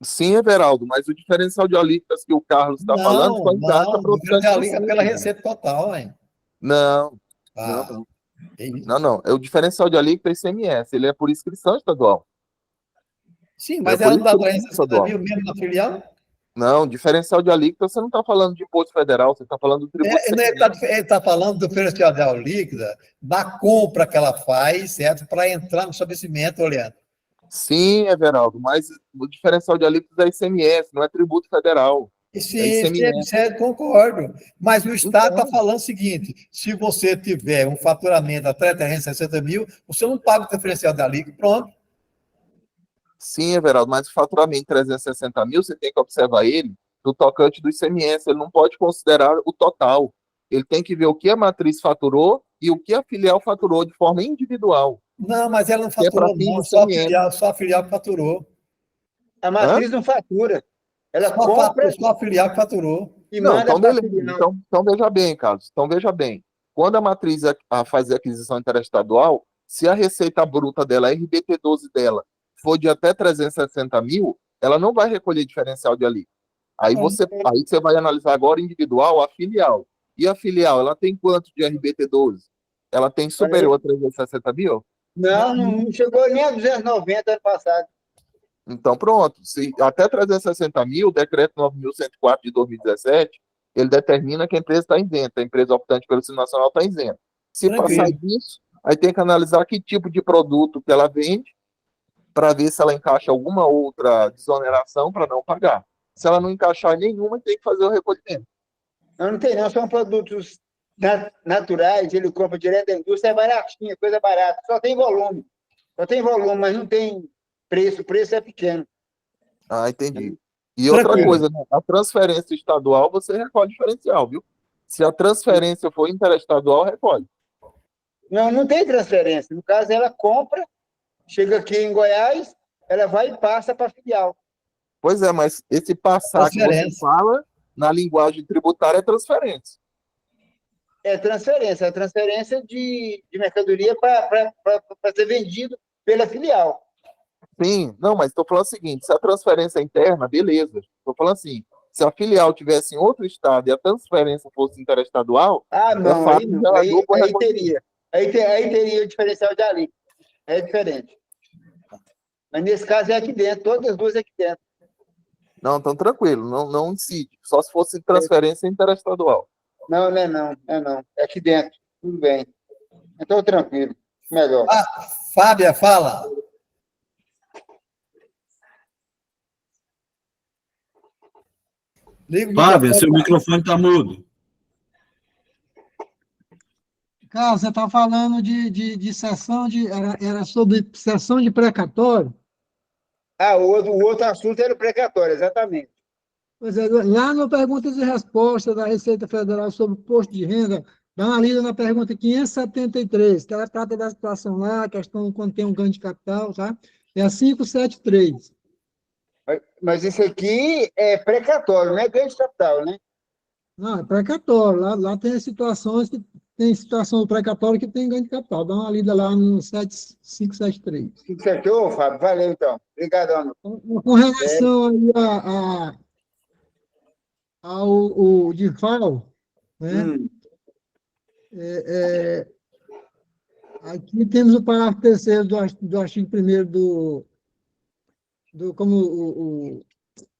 Sim, Everaldo, mas o diferencial de alíquotas que o Carlos está falando só encaixa para o diferencial pela receita total, hein? Não. É o diferencial de alíquota ICMS, ele é por inscrição estadual. Sim, mas ela não dá 360 mil mesmo na filial? Não, diferencial de alíquota, você não está falando de imposto federal, você está falando do tributo. Ele está falando do diferencial de alíquota da compra que ela faz, certo? Para entrar no estabelecimento, Leandro. Sim, Everaldo, mas o diferencial de alíquota é ICMS, não é tributo federal. Sim, concordo. Mas o Estado está falando o seguinte: se você tiver um faturamento até 360 mil, você não paga o diferencial de alíquota, pronto. Sim, Everaldo, mas o faturamento de 360 mil, você tem que observar ele do tocante do ICMS, ele não pode considerar o total. Ele tem que ver o que a matriz faturou e o que a filial faturou de forma individual. Não, mas ela não faturou, não, só a filial que faturou. A matriz não fatura. Ela só a filial que faturou. E manda então, veja bem, Carlos. Então, veja bem. Quando a matriz faz a aquisição interestadual, se a receita bruta dela, a RBT12 dela, for de até 360 mil, ela não vai recolher diferencial de alíquota. Aí você vai analisar agora individual a filial. E a filial, ela tem quanto de RBT12? Ela tem superior a 360 mil? Não chegou nem a 290 ano passado. Então, pronto. Se até 360 mil, o decreto 9.104 de 2017, ele determina que a empresa está isenta, a empresa optante pelo Simples Nacional está isenta. Se passar disso, aí tem que analisar que tipo de produto que ela vende, para ver se ela encaixa alguma outra desoneração para não pagar. Se ela não encaixar nenhuma, tem que fazer o recolhimento. Não tem não, são produtos naturais, ele compra direto da indústria, é baratinho, coisa barata, só tem volume, mas não tem preço, o preço é pequeno. Ah, entendi. E outra coisa, né? A transferência estadual, você recolhe diferencial, viu? Se a transferência for interestadual, recolhe. Não tem transferência, no caso ela compra, chega aqui em Goiás, ela vai e passa para a filial. Pois é, mas esse passar que você fala, na linguagem tributária, é transferência. é transferência de mercadoria para ser vendido pela filial. Sim, não, mas estou falando o seguinte, se a transferência é interna, beleza. Estou falando assim, se a filial tivesse em outro estado e a transferência fosse interestadual, Não, fato aí, do gerador por aí reconhecimento. teria. Aí teria o diferencial de alíquota. É diferente. Mas nesse caso é aqui dentro, todas as duas é aqui dentro. Não, então tranquilo, não incide. Só se fosse transferência interestadual. Não, não é não, é não. É aqui dentro, tudo bem. Então, tranquilo, melhor. Fábia, fala. Fábia, seu microfone está mudo. Carlos, você está falando de sessão era sobre sessão de precatório? O outro assunto era o precatório, exatamente. Pois é, lá no Perguntas e Respostas da Receita Federal sobre Imposto de Renda, dá uma lida na pergunta 573, que ela trata da situação lá, a questão quando tem um ganho de capital, tá? É a 573. Mas isso aqui é precatório, não é ganho de capital, né? Não, é precatório. Lá tem situações que tem situação do precatório que tem ganho de capital. Dá uma lida lá no 573. Ô, Fábio, valeu então. Obrigadão. Com relação aí ao DIFAL, né? Aqui temos o parágrafo 3º do artigo 1º como o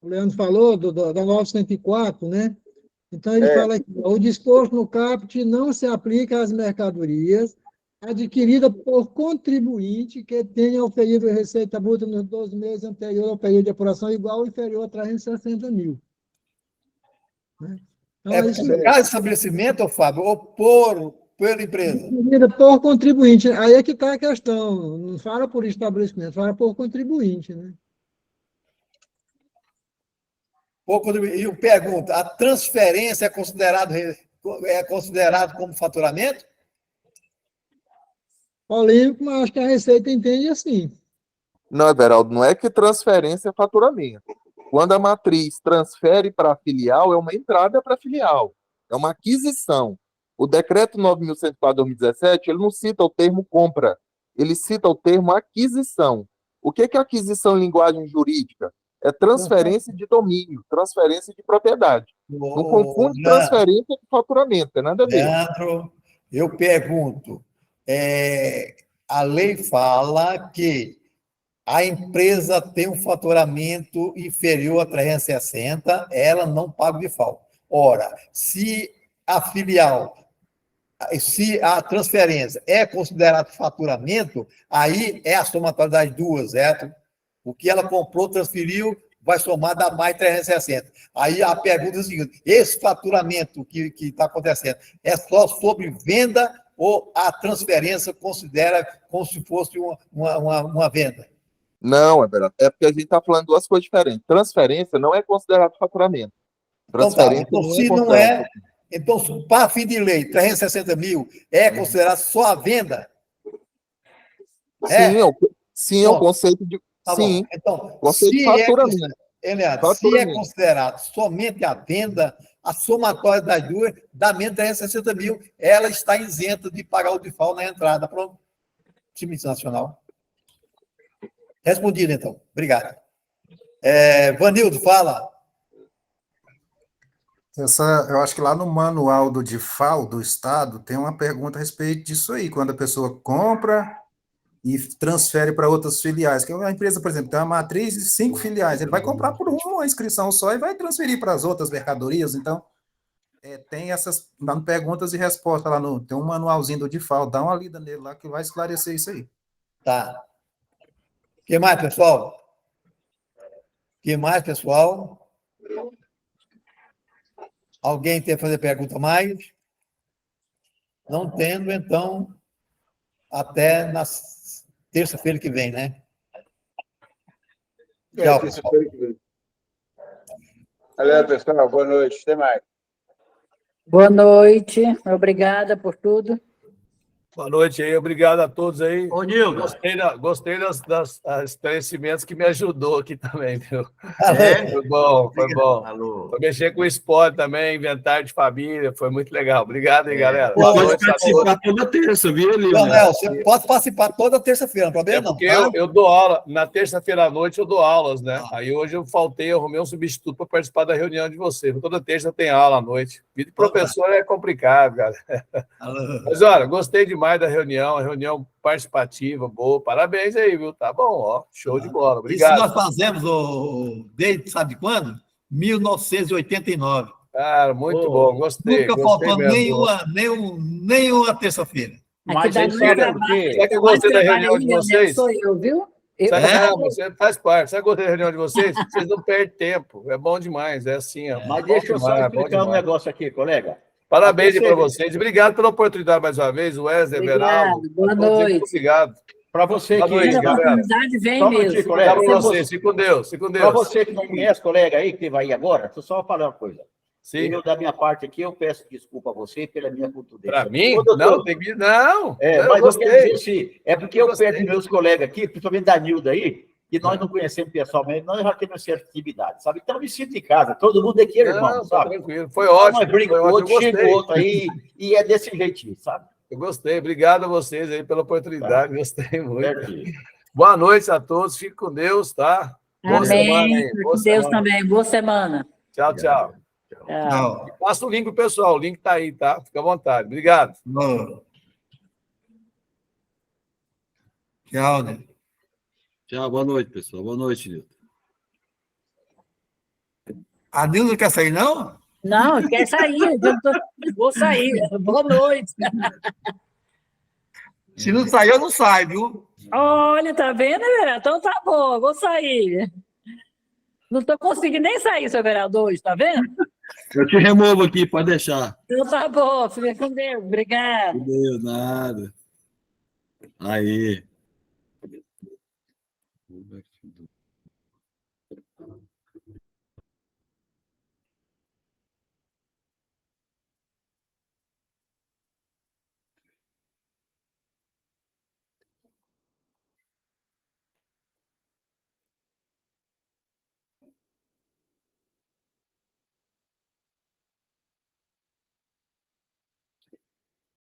Leandro falou, da 904, né? Então, ele fala aqui, o disposto no caput não se aplica às mercadorias adquiridas por contribuinte que tenha oferido receita bruta nos 12 meses anterior ao período de apuração igual ou inferior a 360 mil. Né? Então, por cada estabelecimento, Fábio, ou pela empresa? Por contribuinte. Aí é que está a questão. Não fala por estabelecimento, fala por contribuinte, né? E eu pergunto, a transferência é considerado como faturamento? Polêmico, mas acho que a Receita entende assim. Não, Everaldo, não é que transferência é faturamento. Quando a matriz transfere para a filial, é uma entrada para a filial. É uma aquisição. O decreto 9.104/2017, ele não cita o termo compra, ele cita o termo aquisição. O que é aquisição em linguagem jurídica? É transferência de domínio, transferência de propriedade. Não confunde transferência com faturamento, tem nada a ver. Leandro, eu pergunto, a lei fala que a empresa tem um faturamento inferior a 360, ela não paga o DIFAL. Ora, se a transferência é considerada faturamento, aí é a somatória das duas, certo? O que ela comprou, transferiu, vai somar, dá mais 360. Aí a pergunta é a seguinte, esse faturamento que está acontecendo é só sobre venda ou a transferência considera como se fosse uma venda? Não, é porque a gente está falando duas coisas diferentes. Transferência não é considerado faturamento. Transferência não é. Então, para fim de lei, 360 mil é considerado só a venda? Sim, é o conceito de. Tá sim, então, conceito de faturamento. Se é considerado somente a venda, a somatória das duas dá menos 360 mil, ela está isenta de pagar o DIFAL na entrada para o time nacional. Respondido, então. Obrigado. Vanildo, fala. Eu acho que lá no manual do DIFAL do Estado tem uma pergunta a respeito disso aí, quando a pessoa compra e transfere para outras filiais. Que a empresa, por exemplo, tem uma matriz de 5 filiais, ele vai comprar por uma inscrição só e vai transferir para as outras mercadorias. Então, tem essas perguntas e respostas lá tem um manualzinho do DIFAL, dá uma lida nele lá que vai esclarecer isso aí. Tá. O que mais, pessoal? Alguém quer fazer pergunta mais? Não tendo, então, até na terça-feira que vem, né? Tchau, pessoal. Valeu, pessoal. Boa noite. Até mais. Boa noite. Obrigada por tudo. Boa noite aí, obrigado a todos aí. Ô, Nildo. Gostei dos esclarecimentos que me ajudou aqui também, viu? É? Foi bom, foi bom. Alô. Foi mexer com o esporte também, inventário de família, foi muito legal. Obrigado aí, galera. Pode Boa noite a participar todos. toda terça, viu, Leonel? Leonel, você pode participar toda terça-feira, não tem problema não, Porque tá? eu dou aula, na terça-feira à noite eu dou aulas, né? Aí hoje eu faltei, eu arrumei um substituto para participar da reunião de vocês. Toda terça tem aula à noite. Vida de professor é complicado, cara. Mas olha, gostei demais da reunião, a reunião participativa, boa. Parabéns aí, viu? Tá bom, ó. Show de bola. Obrigado. Isso nós fazemos desde, sabe quando? 1989. Cara, muito bom, gostei. Nunca gostei faltou mesmo. nenhuma terça-feira. Aqui da minha trabalho, Sabe que eu gostei da reunião de vocês? sou eu, viu? Eu, Você faz parte. Sabe que eu gostei da reunião de vocês? Vocês não perdem tempo. É bom demais. É assim, ó. Mas deixa eu só explicar um negócio aqui, colega. Parabéns para vocês. Obrigado pela oportunidade mais uma vez, Wesley, Everaldo. Boa noite. Obrigado. Para você Boa que... noite, galera. oportunidade vem Só um mesmo. minutinho, colega. Para vocês. Fique com Deus. Fique com Deus. Para você que não conhece, colega aí, que teve aí agora, deixa eu só falar uma coisa. Sim. Eu, da minha parte aqui, eu peço desculpa a você pela minha cultura. Para mim? Não, tem que... Não. É, eu mas gostei. eu quero dizer assim, é porque eu perco meus colegas aqui, principalmente da Nilda aí, que nós não conhecemos pessoalmente, nós já temos certa intimidade, sabe? Então, eu me sinto em casa, todo mundo aqui é irmão, Não, sabe? tranquilo. Foi ótimo. Nós brinca Foi com o ótimo. outro, Eu chega o gostei. outro aí, e é desse jeitinho, sabe? Eu gostei. Obrigado a vocês aí pela oportunidade. Gostei muito. Certinho. Boa noite a todos. Fique com Deus, tá? Boa semana Amém. aí. Com Boa Deus semana. também. Boa semana. Tchau, tchau. Tchau. Passa o link pro pessoal. O link tá aí, tá? Fica à vontade. Obrigado. Tchau, né? Tchau, boa noite, pessoal. Boa noite, Nilton. A Nilda não quer sair, não? Não, quer sair. Vou sair. Boa noite. Se não sair, eu não saio, viu? Olha, tá vendo, Everaldo? Então tá bom, vou sair. Não estou conseguindo nem sair, seu vereador, hoje, tá vendo? Eu te removo aqui, pode deixar. Então tá bom, fica com Deus. Obrigado. Meu Deus, nada. Aí.